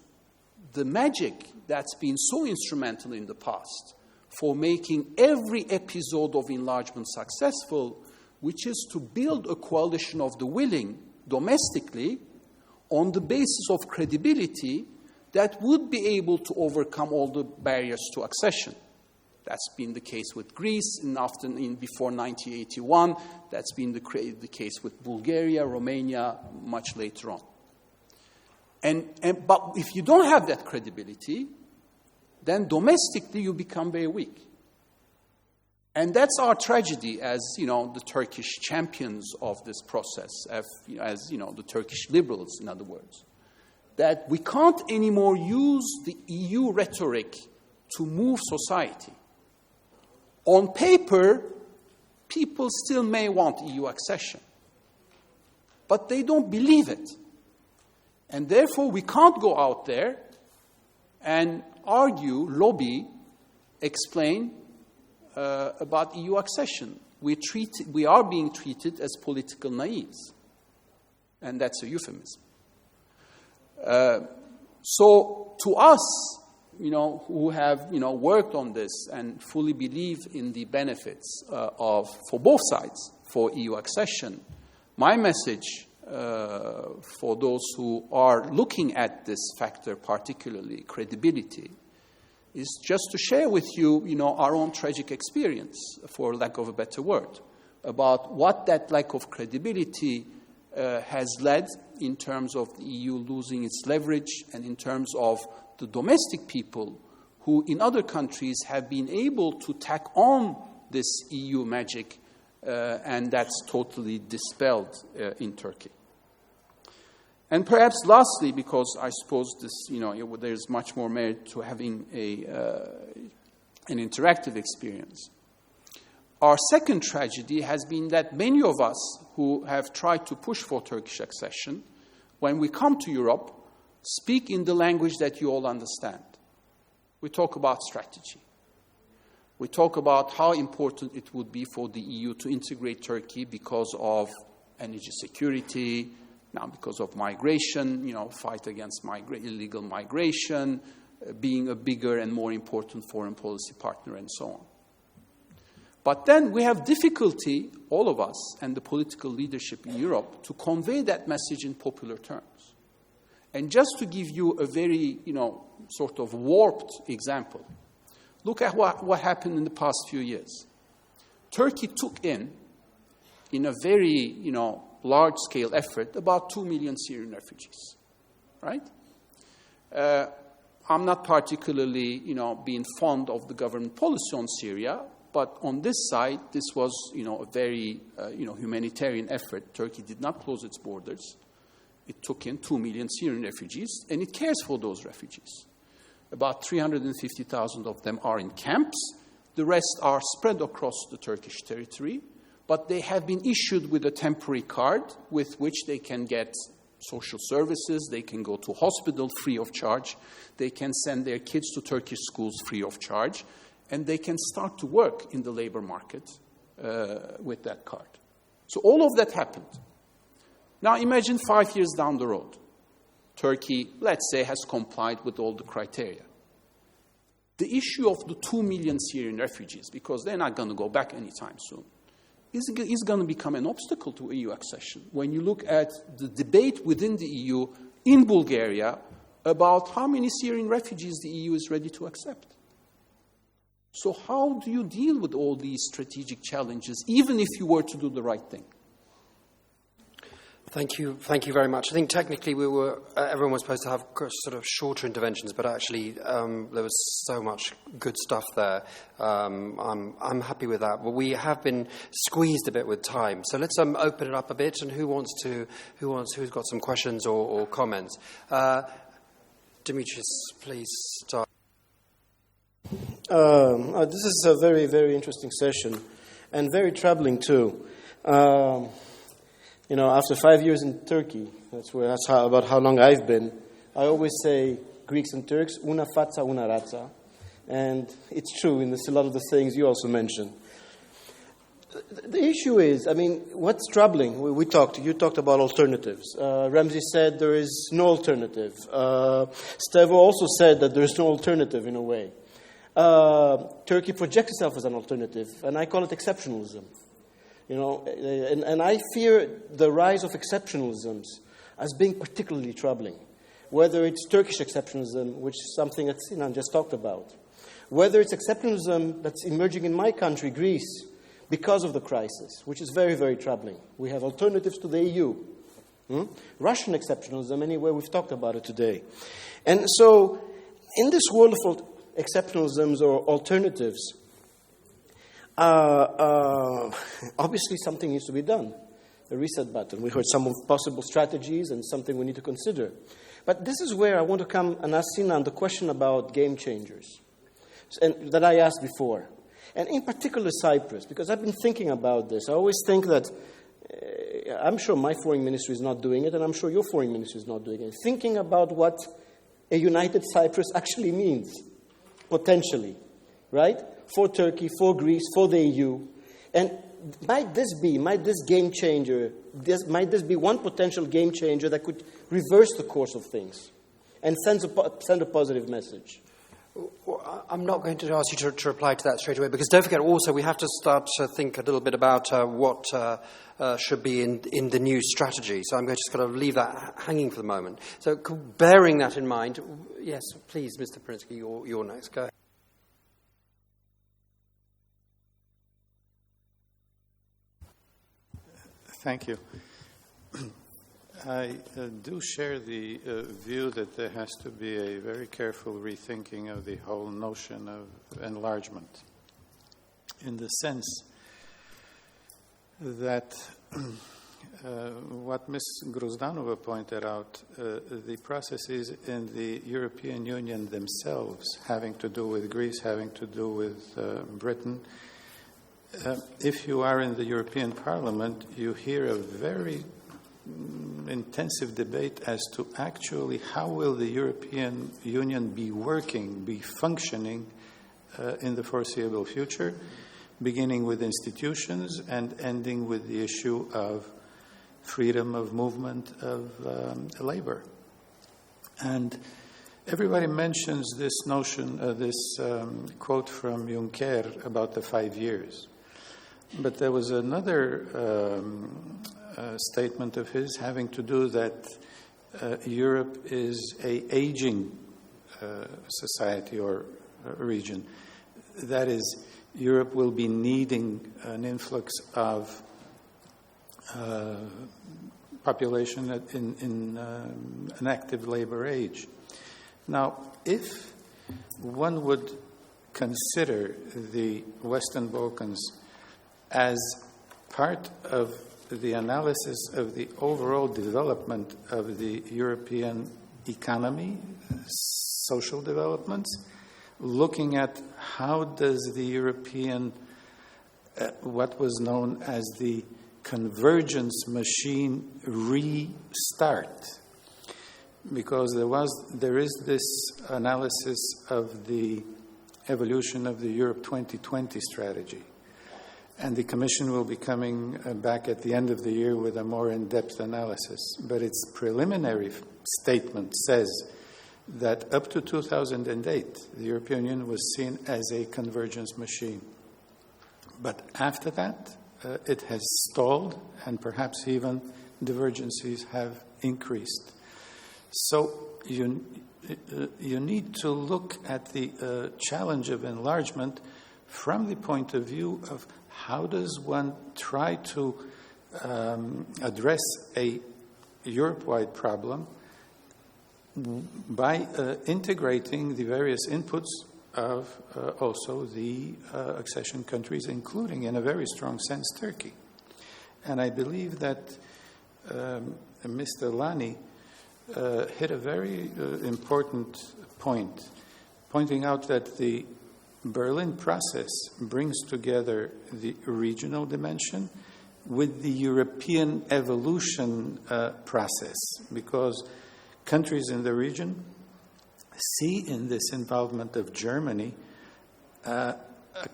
the magic that's been so instrumental in the past for making every episode of enlargement successful, which is to build a coalition of the willing domestically on the basis of credibility that would be able to overcome all the barriers to accession. That's been the case with Greece before 1981. That's been the case with Bulgaria, Romania, much later on. But if you don't have that credibility, then domestically you become very weak. And that's our tragedy as, the Turkish champions of this process, as the Turkish liberals, in other words, that we can't anymore use the EU rhetoric to move society. On paper, people still may want EU accession, but they don't believe it. And therefore, we can't go out there and argue, lobby, explain about EU accession. We are being treated as political naives, and that's a euphemism. So to us, who have, worked on this and fully believe in the benefits for both sides, for EU accession, my message for those who are looking at this factor, particularly credibility, is just to share with you, our own tragic experience, for lack of a better word, about what that lack of credibility has led in terms of the EU losing its leverage and in terms of the domestic people who in other countries have been able to tack on this EU magic, and that's totally dispelled in Turkey. And perhaps lastly, because I suppose this, there's much more merit to having an interactive experience. Our second tragedy has been that many of us who have tried to push for Turkish accession, when we come to Europe, speak in the language that you all understand. We talk about strategy. We talk about how important it would be for the EU to integrate Turkey because of energy security, now because of migration, fight against illegal migration, being a bigger and more important foreign policy partner, and so on. But then we have difficulty, all of us, and the political leadership in Europe, to convey that message in popular terms. And just to give you a very, sort of warped example, look at what happened in the past few years. Turkey took in a very, large-scale effort, about 2 million Syrian refugees, right? I'm not particularly, being fond of the government policy on Syria, but on this side, this was, a very, humanitarian effort. Turkey did not close its borders. It took in 2 million Syrian refugees, and it cares for those refugees. About 350,000 of them are in camps. The rest are spread across the Turkish territory, but they have been issued with a temporary card with which they can get social services, they can go to hospital free of charge, they can send their kids to Turkish schools free of charge, and they can start to work in the labor market with that card. So all of that happened. Now imagine 5 years down the road. Turkey, let's say, has complied with all the criteria. The issue of the 2 million Syrian refugees, because they're not going to go back anytime soon, is going to become an obstacle to EU accession. When you look at the debate within the EU in Bulgaria about how many Syrian refugees the EU is ready to accept. So how do you deal with all these strategic challenges, even if you were to do the right thing? Thank you very much. I think technically everyone was supposed to have sort of shorter interventions, but actually there was so much good stuff there. I'm happy with that. But we have been squeezed a bit with time, so let's open it up a bit. And who's got some questions or comments? Dimitris, please start. This is a very, very interesting session, and very troubling too. After 5 years in Turkey, about how long I've been, I always say, Greeks and Turks, una fața, una rața. And it's true in a lot of the things you also mentioned. The issue is, what's troubling? You talked about alternatives. Remzi said there is no alternative. Stevo also said that there is no alternative in a way. Turkey projects itself as an alternative, and I call it exceptionalism. And I fear the rise of exceptionalisms as being particularly troubling, whether it's Turkish exceptionalism, which is something that Sinan just talked about, whether it's exceptionalism that's emerging in my country, Greece, because of the crisis, which is very, very troubling. We have alternatives to the EU. Russian exceptionalism, anyway, we've talked about it today. And so, in this world of exceptionalisms or alternatives, obviously something needs to be done. A reset button. We heard some of possible strategies and something we need to consider. But this is where I want to come and ask Sinan the question about game changers, and that I asked before. And in particular Cyprus, because I've been thinking about this. I always think that, I'm sure my foreign ministry is not doing it, and I'm sure your foreign ministry is not doing it. Thinking about what a united Cyprus actually means, potentially. right? For Turkey, for Greece, for the EU. And might this be game changer, might this be one potential game changer that could reverse the course of things and send a positive message? Well, I'm not going to ask you to reply to that straight away, because don't forget also we have to start to think a little bit about what should be in the new strategy. So I'm going to just kind of leave that hanging for the moment. So bearing that in mind, yes, please, Mr. Prinsky, you're next. Go ahead. Thank you. I do share the view that there has to be a very careful rethinking of the whole notion of enlargement, in the sense that what Ms. Grozdanova pointed out, the processes in the European Union themselves, having to do with Greece, having to do with Britain. If you are in the European Parliament, you hear a very intensive debate as to actually how will the European Union be working, be functioning in the foreseeable future, beginning with institutions and ending with the issue of freedom of movement of labor. And everybody mentions this notion, this quote from Juncker about the 5 years. But there was another statement of his having to do that Europe is an aging society or region. That is, Europe will be needing an influx of population in an active labor age. Now, if one would consider the Western Balkans as part of the analysis of the overall development of the European economy, social developments, looking at how does the European, what was known as the convergence machine, restart. Because there is this analysis of the evolution of the Europe 2020 strategy. And the Commission will be coming back at the end of the year with a more in-depth analysis. But its preliminary statement says that up to 2008, the European Union was seen as a convergence machine. But after that, it has stalled, and perhaps even divergences have increased. So you need to look at the challenge of enlargement from the point of view of how does one try to address a Europe-wide problem by integrating the various inputs of also the accession countries, including, in a very strong sense, Turkey. And I believe that Mr. Lani hit a very important point, pointing out that the Berlin process brings together the regional dimension with the European evolution process, because countries in the region see in this involvement of Germany a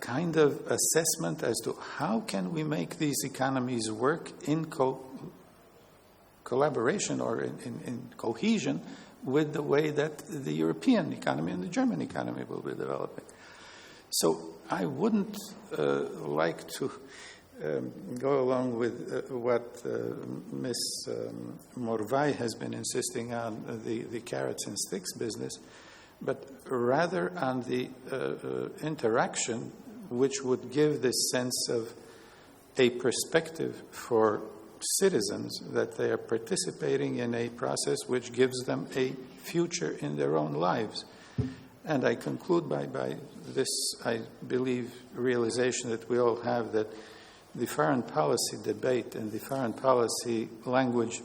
kind of assessment as to how can we make these economies work in collaboration or in cohesion with the way that the European economy and the German economy will be developing. So I wouldn't like to go along with what Ms. Morvai has been insisting on, the carrots and sticks business, but rather on the interaction which would give this sense of a perspective for citizens that they are participating in a process which gives them a future in their own lives. And I conclude by this, I believe, realization that we all have, that the foreign policy debate and the foreign policy language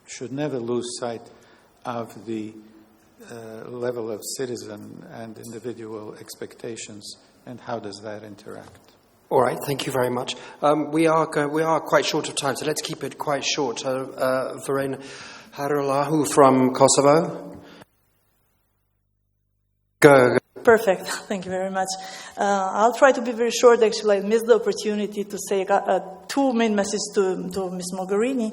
should never lose sight of the level of citizen and individual expectations, and how does that interact. All right, thank you very much. We are quite short of time, so let's keep it quite short. Verena Haralahu from Kosovo. Go, Perfect. Thank you very much. I'll try to be very short. Actually, I missed the opportunity to say two main messages to Ms. Mogherini.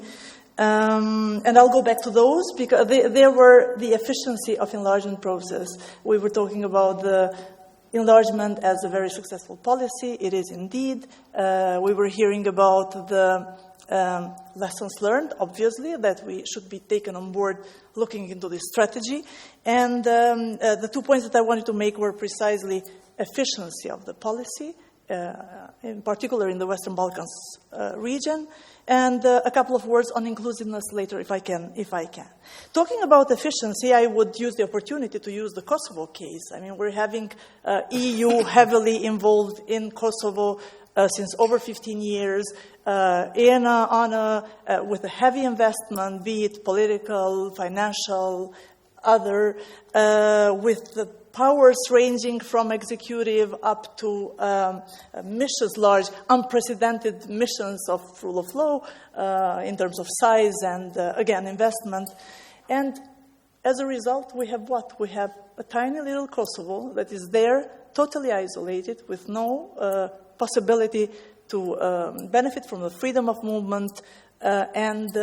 And I'll go back to those because they were the efficiency of enlargement process. We were talking about the enlargement as a very successful policy. It is indeed. We were hearing about the lessons learned, obviously, that we should be taken on board looking into this strategy. And the 2 points that I wanted to make were precisely efficiency of the policy, in particular in the Western Balkans region, and a couple of words on inclusiveness later, if I can. Talking about efficiency, I would use the opportunity to use the Kosovo case. I mean, we're having EU heavily involved in Kosovo since over 15 years, with a heavy investment, be it political, financial, other, with the powers ranging from executive up to missions, large, unprecedented missions of rule of law in terms of size and, again, investment. And as a result, we have what? We have a tiny little Kosovo that is there, totally isolated, with no possibility to benefit from the freedom of movement and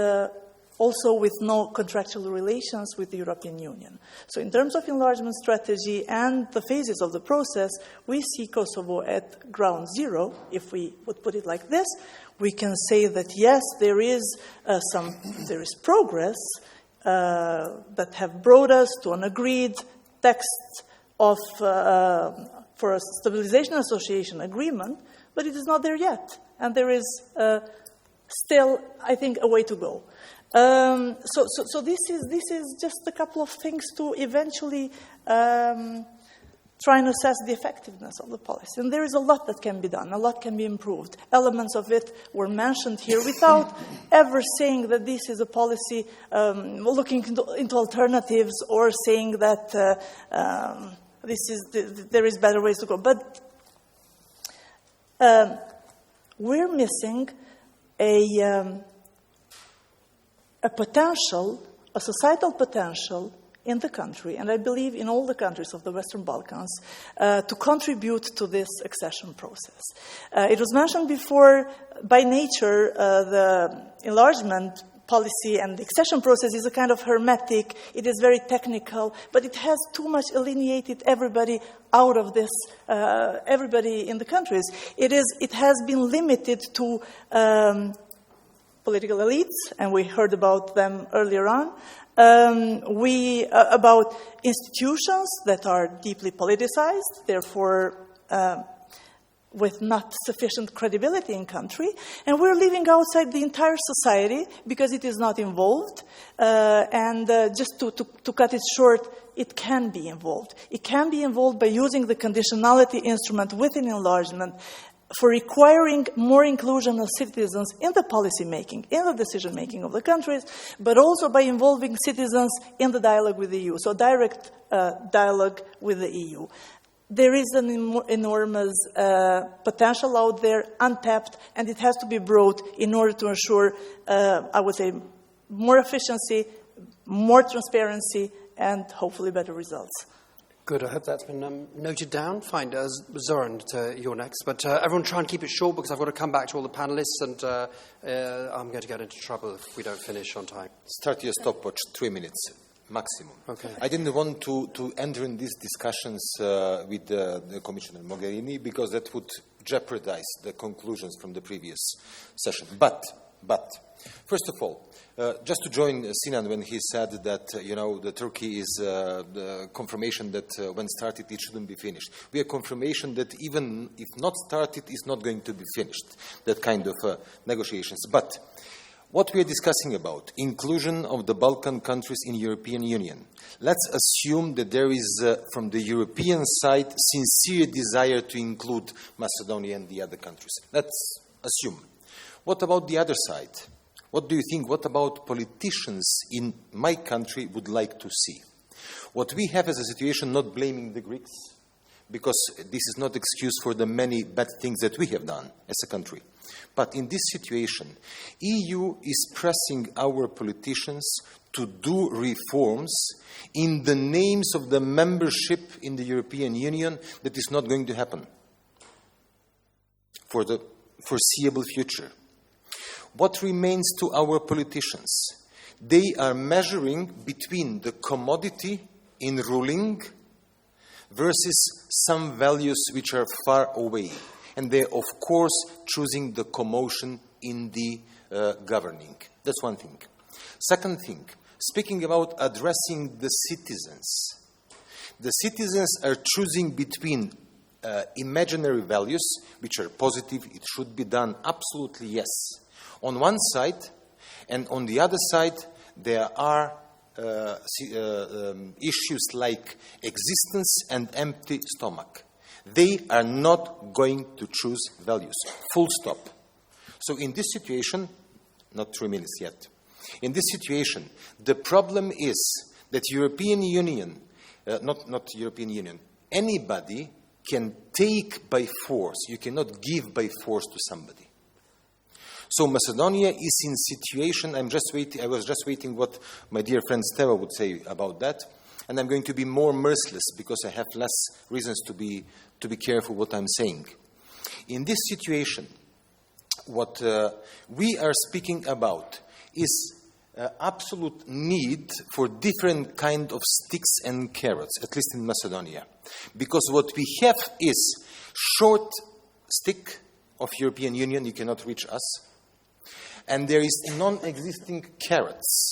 also with no contractual relations with the European Union. So in terms of enlargement strategy and the phases of the process, we see Kosovo at ground zero. If we would put it like this, we can say that yes, there is progress that have brought us to an agreed text of for a stabilization association agreement, but it is not there yet, and there is still, I think, a way to go. So this is just a couple of things to eventually try and assess the effectiveness of the policy. And there is a lot that can be done, a lot can be improved. Elements of it were mentioned here without ever saying that this is a policy looking into alternatives or saying that there is better ways to go. But we're missing a potential, a societal potential in the country, and I believe in all the countries of the Western Balkans, to contribute to this accession process. It was mentioned before, by nature, the enlargement policy and the accession process is a kind of hermetic, it is very technical, but it has too much alienated everybody out of this, everybody in the countries. It has been limited to political elites, and we heard about them earlier on. About institutions that are deeply politicized, therefore with not sufficient credibility in country, and we're leaving outside the entire society because it is not involved. Just to cut it short, it can be involved. It can be involved by using the conditionality instrument within enlargement for requiring more inclusion of citizens in the policy making, in the decision making of the countries, but also by involving citizens in the dialogue with the EU, so direct dialogue with the EU. There is an enormous potential out there, untapped, and it has to be brought in order to ensure, I would say, more efficiency, more transparency, and hopefully better results. Good. I hope that's been noted down. Fine. Zoran, you're next. But everyone try and keep it short because I've got to come back to all the panellists and I'm going to get into trouble if we don't finish on time. Start your stopwatch, 3 minutes maximum. Okay. I didn't want to enter in these discussions with the Commissioner Mogherini because that would jeopardize the conclusions from the previous session. But first of all, just to join Sinan when he said that, the Turkey is the confirmation that when started, it shouldn't be finished. We have confirmation that even if not started, it's not going to be finished, that kind of negotiations. But what we are discussing about, inclusion of the Balkan countries in European Union. Let's assume that there is, from the European side, sincere desire to include Macedonia and the other countries. Let's assume. What about the other side? What do you think? What about politicians in my country would like to see? What we have is a situation, not blaming the Greeks, because this is not excuse for the many bad things that we have done as a country. But in this situation, EU is pressing our politicians to do reforms in the names of the membership in the European Union that is not going to happen for the foreseeable future. What remains to our politicians? They are measuring between the commodity in ruling versus some values which are far away. And they're, of course, choosing the commotion in the governing. That's one thing. Second thing, speaking about addressing the citizens. The citizens are choosing between imaginary values, which are positive, it should be done, absolutely yes, on one side, and on the other side, there are issues like existence and empty stomach. They are not going to choose values. Full stop. So in this situation, not 3 minutes yet. In this situation, the problem is that European Union, not European Union, anybody can take by force. You cannot give by force to somebody. So Macedonia is in situation, I was just waiting what my dear friend Stevo would say about that, and I'm going to be more merciless because I have less reasons to be careful what I'm saying. In this situation, what we are speaking about is absolute need for different kind of sticks and carrots, at least in Macedonia. Because what we have is short stick of European Union, you cannot reach us, and there is non-existing carrots.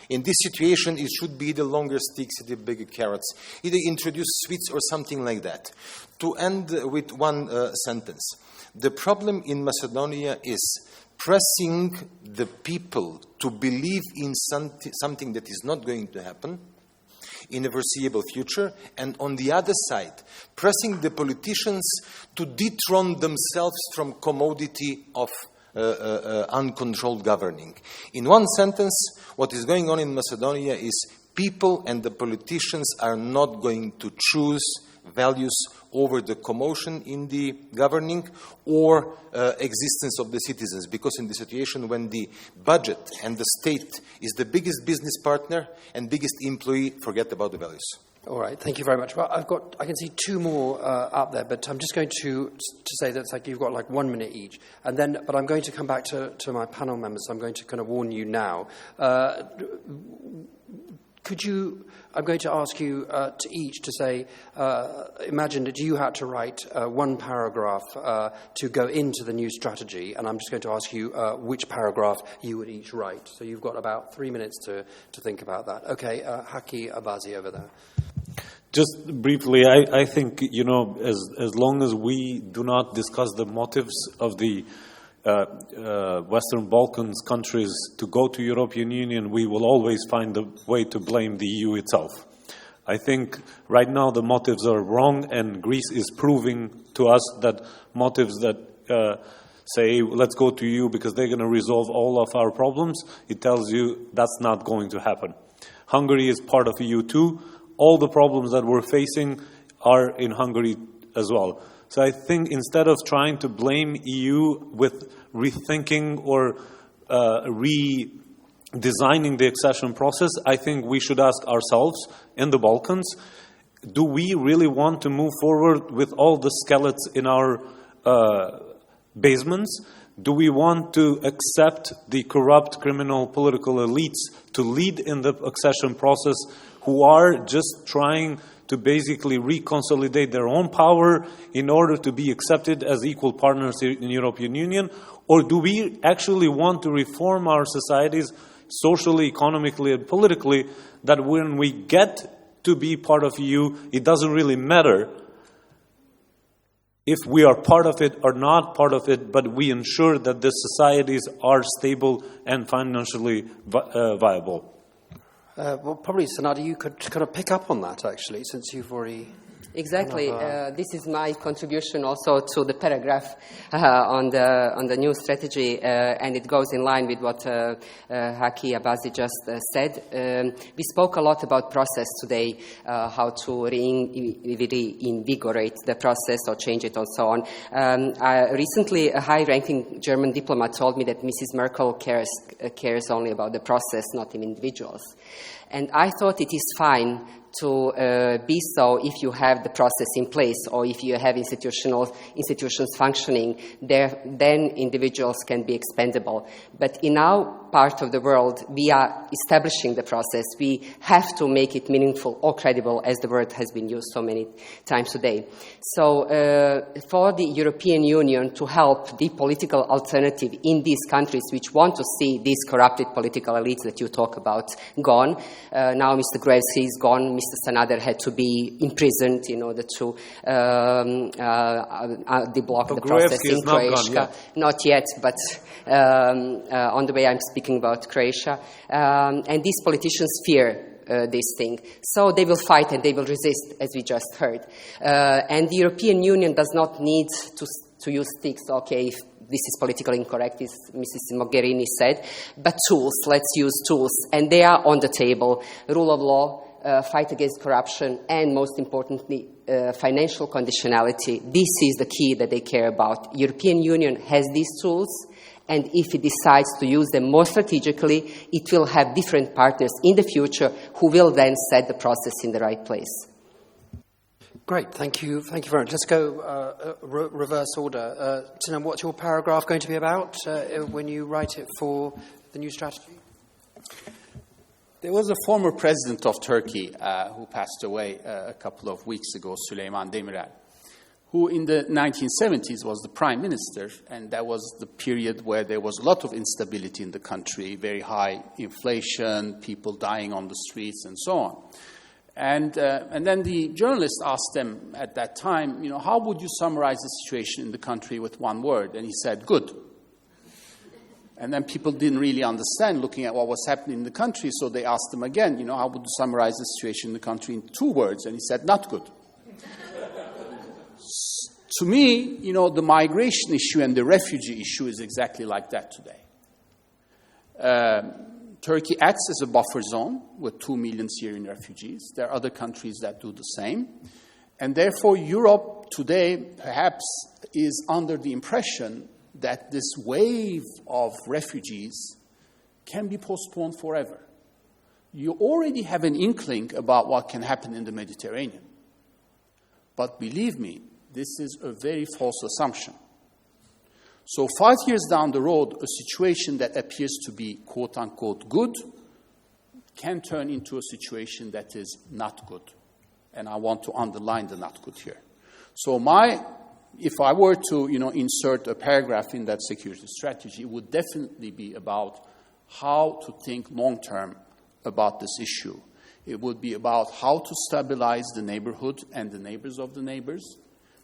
In this situation, it should be the longer sticks, the bigger carrots. Either introduce sweets or something like that. To end with one sentence. The problem in Macedonia is pressing the people to believe in something that is not going to happen in a foreseeable future, and on the other side, pressing the politicians to dethrone themselves from commodity of uncontrolled governing. In one sentence, what is going on in Macedonia is people and the politicians are not going to choose values over the commotion in the governing or existence of the citizens. Because in the situation when the budget and the state is the biggest business partner and biggest employee, forget about the values. All right, thank you very much. Well, I can see two more up there, but I'm just going to say that it's like you've got like 1 minute each, but I'm going to come back to my panel members. So I'm going to kind of warn you now. I'm going to ask you to each to say, imagine that you had to write one paragraph to go into the new strategy, and I'm just going to ask you which paragraph you would each write. So you've got about 3 minutes to think about that. Okay, Haki Abazi over there. Just briefly, I think, as long as we do not discuss the motives of the Western Balkans countries to go to European Union, we will always find a way to blame the EU itself. I think right now the motives are wrong, and Greece is proving to us that motives that say, let's go to EU because they're going to resolve all of our problems, it tells you that's not going to happen. Hungary is part of EU too. All the problems that we're facing are in Hungary as well. So I think instead of trying to blame EU with rethinking or redesigning the accession process, I think we should ask ourselves in the Balkans, do we really want to move forward with all the skeletons in our basements? Do we want to accept the corrupt criminal political elites to lead in the accession process who are just trying to basically reconsolidate their own power in order to be accepted as equal partners in the European Union? Or do we actually want to reform our societies socially, economically, and politically, that when we get to be part of EU, it doesn't really matter if we are part of it or not part of it, but we ensure that the societies are stable and financially viable? Well, probably, Sanada, you could kind of pick up on that, actually, since you've already... Exactly. This is my contribution also to the paragraph on the new strategy, and it goes in line with what Haki Abazi just said. We spoke a lot about process today, how to reinvigorate the process or change it and so on. Recently, a high-ranking German diplomat told me that Mrs. Merkel cares only about the process, not in individuals. And I thought it is fine to be so if you have the process in place or if you have institutions functioning, then individuals can be expendable. But in our part of the world, we are establishing the process. We have to make it meaningful or credible, as the word has been used so many times today. So for the European Union to help the political alternative in these countries which want to see these corrupted political elites that you talk about gone, now Mr. Grozdanova is gone, Mr. Sanader had to be imprisoned in order to deblock the process in Croatia. Not yet, but on the way I'm speaking about Croatia. And these politicians fear this thing. So they will fight and they will resist, as we just heard. And the European Union does not need to use sticks, okay, if this is politically incorrect, as Mrs. Mogherini said, but tools, let's use tools. And they are on the table. Rule of law, fight against corruption, and most importantly, financial conditionality. This is the key that they care about. European Union has these tools, and if it decides to use them more strategically, it will have different partners in the future who will then set the process in the right place. Great, thank you very much. Let's go reverse order. Sinan, what's your paragraph going to be about when you write it for the new strategy? There was a former president of Turkey who passed away a couple of weeks ago, Süleyman Demirel, who in the 1970s was the prime minister, and that was the period where there was a lot of instability in the country, very high inflation, people dying on the streets, and so on. And then the journalist asked them at that time, how would you summarize the situation in the country with one word? And he said, good. And then people didn't really understand looking at what was happening in the country, so they asked him again, how would you summarize the situation in the country in 2 words? And he said, not good. To me, the migration issue and the refugee issue is exactly like that today. Turkey acts as a buffer zone with 2 million Syrian refugees. There are other countries that do the same. And therefore, Europe today perhaps is under the impression that this wave of refugees can be postponed forever. You already have an inkling about what can happen in the Mediterranean. But believe me, this is a very false assumption. So 5 years down the road, a situation that appears to be quote-unquote good can turn into a situation that is not good. And I want to underline the not good here. So if I were to insert a paragraph in that security strategy, it would definitely be about how to think long-term about this issue. It would be about how to stabilize the neighborhood and the neighbors of the neighbors,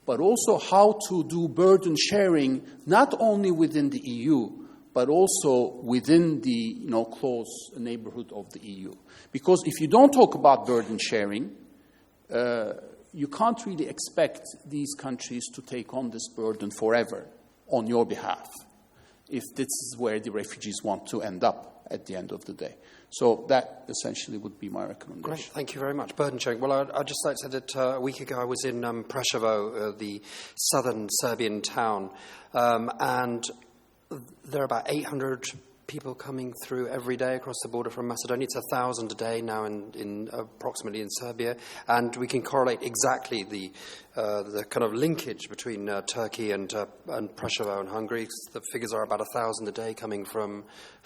but also how to do burden sharing, not only within the EU, but also within the close neighborhood of the EU. Because if you don't talk about burden sharing, you can't really expect these countries to take on this burden forever on your behalf, if this is where the refugees want to end up at the end of the day. So that essentially would be my recommendation. Great, thank you very much. Burden sharing. Well, I'd just like to say that a week ago I was in Preševo, the southern Serbian town, and there are about 800 people coming through every day across the border from Macedonia. It's 1,000 a day now in approximately in Serbia, and we can correlate exactly the kind of linkage between Turkey and Preševo and Hungary. The figures are about 1,000 a day coming from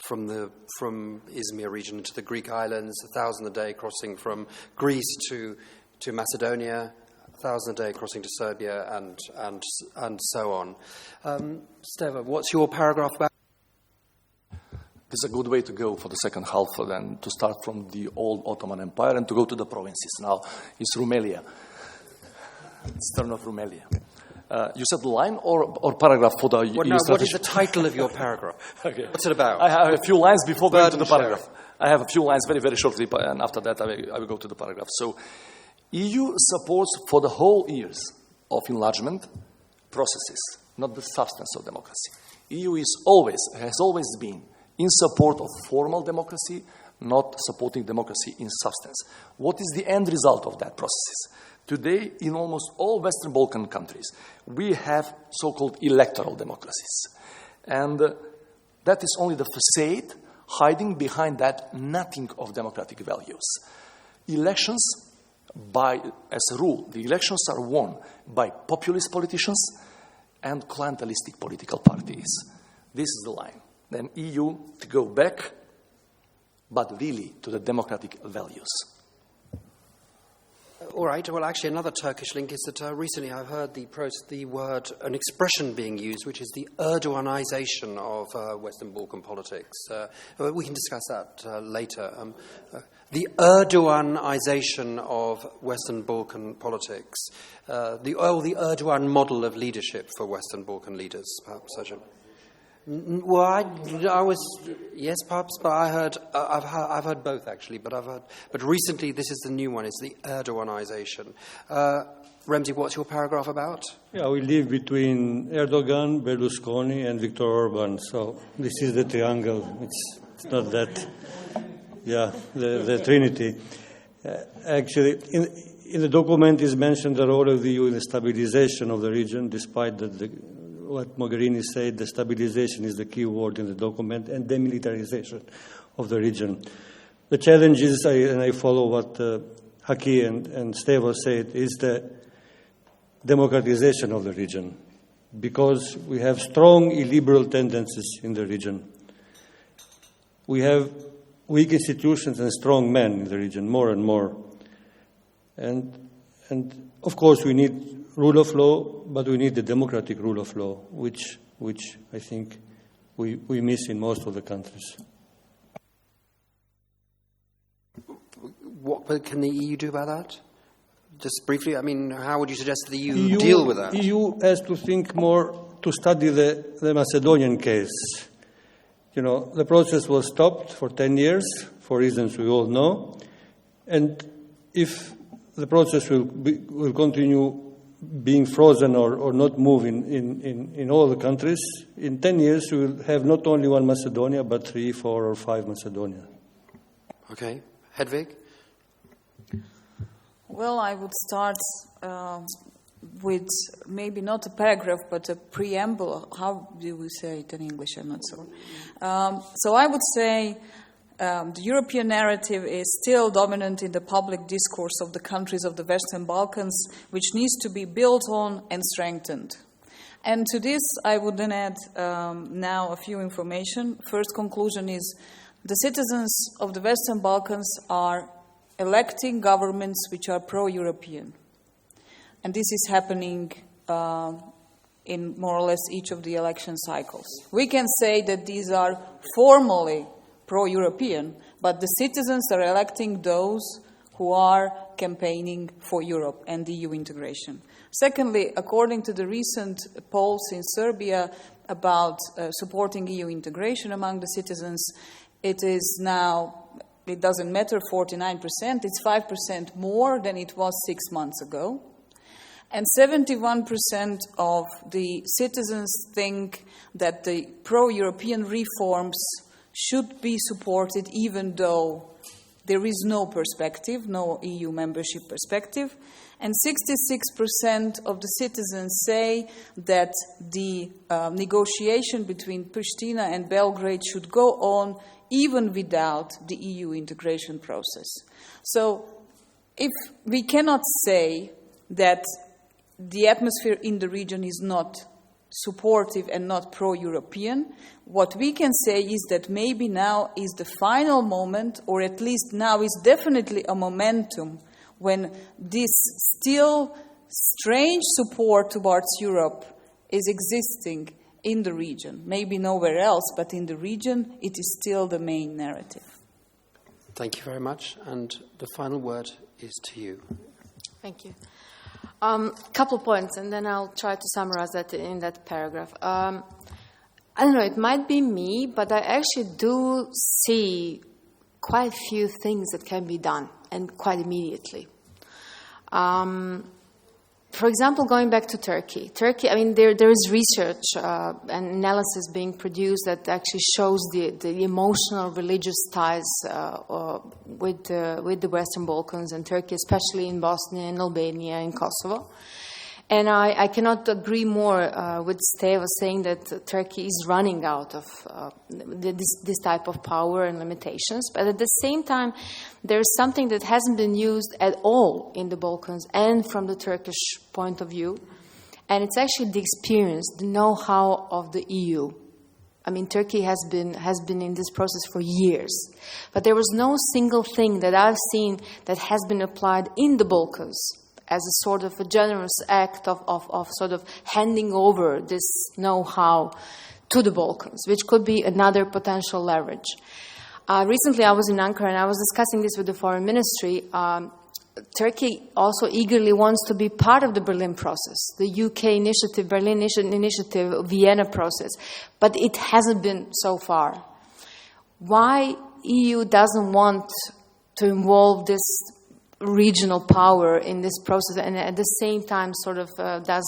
Izmir region into the Greek islands, 1,000 a day crossing from Greece to Macedonia, 1,000 a day crossing to Serbia, and so on. Stevo, what's your paragraph about? This is a good way to go for the second half, then to start from the old Ottoman Empire and to go to the provinces. Now, it's Rumelia. It's turn of Rumelia. You said line or paragraph for the what is the title of your paragraph? Okay. What's it about? I have a few lines before going to the paragraph. I have a few lines very, very shortly, and after that I will go to the paragraph. So, EU supports for the whole years of enlargement processes, not the substance of democracy. EU has always been in support of formal democracy, not supporting democracy in substance. What is the end result of that process? Today, in almost all Western Balkan countries, we have so-called electoral democracies. And that is only the facade, hiding behind that nothing of democratic values. Elections, as a rule, the elections are won by populist politicians and clientelistic political parties. This is the line. Then EU to go back, but really to the democratic values. All right. Well, actually, another Turkish link is that recently I've heard an expression being used, which is the Erdoganization of Western Balkan politics. We can discuss that later. The Erdoganization of Western Balkan politics. The Erdogan model of leadership for Western Balkan leaders, perhaps, Sergeant. Well, I was yes, perhaps, but I've heard both actually. But recently this is the new one. It's the Erdoganization. Remzi, what's your paragraph about? Yeah, we live between Erdogan, Berlusconi, and Viktor Orban. So this is the triangle. It's not that. Yeah, the Trinity. Actually, in the document is mentioned the role of the EU in the stabilization of the region, despite what Mogherini said, the stabilization is the key word in the document, and demilitarization of the region. The challenge is, and I follow what Haki and Stevo said, is the democratization of the region, because we have strong illiberal tendencies in the region. We have weak institutions and strong men in the region, more and more. And of course we need rule of law, but we need the democratic rule of law, which I think we miss in most of the countries. What can the EU do about that? Just briefly, I mean, how would you suggest the EU deal with that? The EU has to think more, to study the Macedonian case. You know, the process was stopped for 10 years, for reasons we all know. And if the process will continue being frozen or not move in all the countries, in 10 years we will have not only one Macedonia, but 3, 4, or 5 Macedonia. Okay. Hedvig? Well, I would start with maybe not a paragraph, but a preamble. How do we say it in English? I'm not sure. So I would say the European narrative is still dominant in the public discourse of the countries of the Western Balkans, which needs to be built on and strengthened. And to this, I would then add now a few information. First conclusion is the citizens of the Western Balkans are electing governments which are pro-European. And this is happening in more or less each of the election cycles. We can say that these are formally pro-European, but the citizens are electing those who are campaigning for Europe and EU integration. Secondly, according to the recent polls in Serbia about supporting EU integration among the citizens, it is now, it doesn't matter, 49%, it's 5% more than it was 6 months ago. And 71% of the citizens think that the pro-European reforms should be supported even though there is no perspective, no EU membership perspective. And 66% of the citizens say that the negotiation between Pristina and Belgrade should go on even without the EU integration process. So if we cannot say that the atmosphere in the region is not supportive and not pro-European, what we can say is that maybe now is the final moment, or at least now is definitely a momentum when this still strange support towards Europe is existing in the region. Maybe nowhere else, but in the region it is still the main narrative. Thank you very much. And the final word is to you. Thank you. Couple points, and then I'll try to summarize that in that paragraph. I don't know, it might be me, but I actually do see quite a few things that can be done, and quite immediately. For example, going back to Turkey, I mean, there is research and analysis being produced that actually shows the emotional, religious ties with the Western Balkans and Turkey, especially in Bosnia and Albania and Kosovo. And I cannot agree more with Stevo saying that Turkey is running out of this type of power and limitations. But at the same time, there's something that hasn't been used at all in the Balkans and from the Turkish point of view. And it's actually the experience, the know-how of the EU. I mean, Turkey has been in this process for years. But there was no single thing that I've seen that has been applied in the Balkans as a sort of a generous act of sort of handing over this know-how to the Balkans, which could be another potential leverage. Recently, I was in Ankara and I was discussing this with the foreign ministry. Turkey also eagerly wants to be part of the Berlin process, the UK initiative, Berlin initiative, Vienna process, but it hasn't been so far. Why EU doesn't want to involve this regional power in this process and at the same time sort of does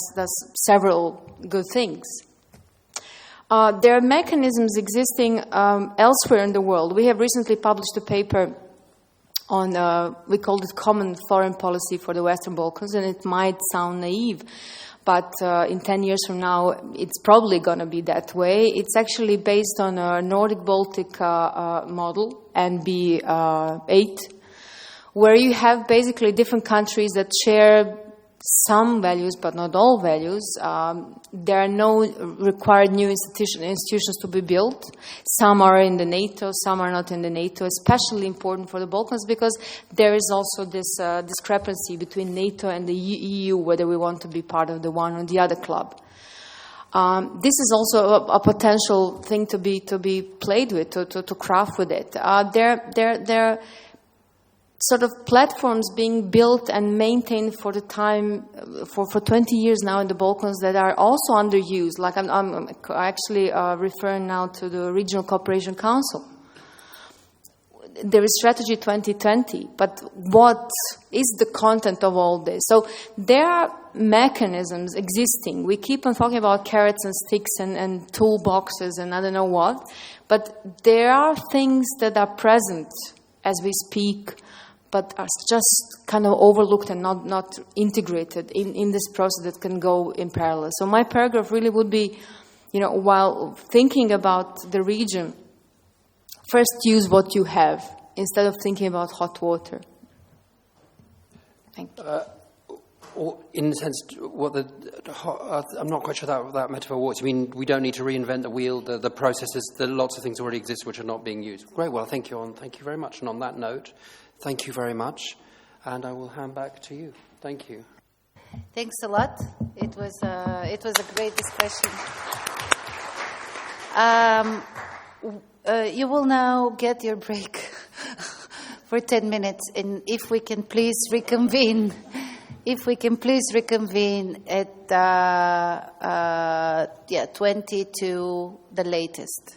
several good things? There are mechanisms existing elsewhere in the world. We have recently published a paper on, we called it Common Foreign Policy for the Western Balkans, and it might sound naive, but in 10 years from now, it's probably going to be that way. It's actually based on a Nordic-Baltic model, NB8, where you have basically different countries that share some values, but not all values. There are no required new institutions to be built. Some are in the NATO, some are not in the NATO, especially important for the Balkans because there is also this discrepancy between NATO and the EU, whether we want to be part of the one or the other club. This is also a potential thing to be played with, to craft with it. There sort of platforms being built and maintained for the time, for 20 years now in the Balkans that are also underused. Like I'm actually referring now to the Regional Cooperation Council. There is Strategy 2020, but what is the content of all this? So there are mechanisms existing. We keep on talking about carrots and sticks and toolboxes and I don't know what, but there are things that are present as we speak, but are just kind of overlooked and not integrated in this process that can go in parallel. So my paragraph really would be, while thinking about the region, first use what you have instead of thinking about hot water. Thank you. Or in a sense, I'm not quite sure that metaphor works. I mean, we don't need to reinvent the wheel. The processes, lots of things already exist which are not being used. Great. Well, thank you very much. And on that note, thank you very much. And I will hand back to you. Thank you. Thanks a lot. It was a great discussion. You will now get your break for 10 minutes, and if we can please reconvene at 20 to the latest.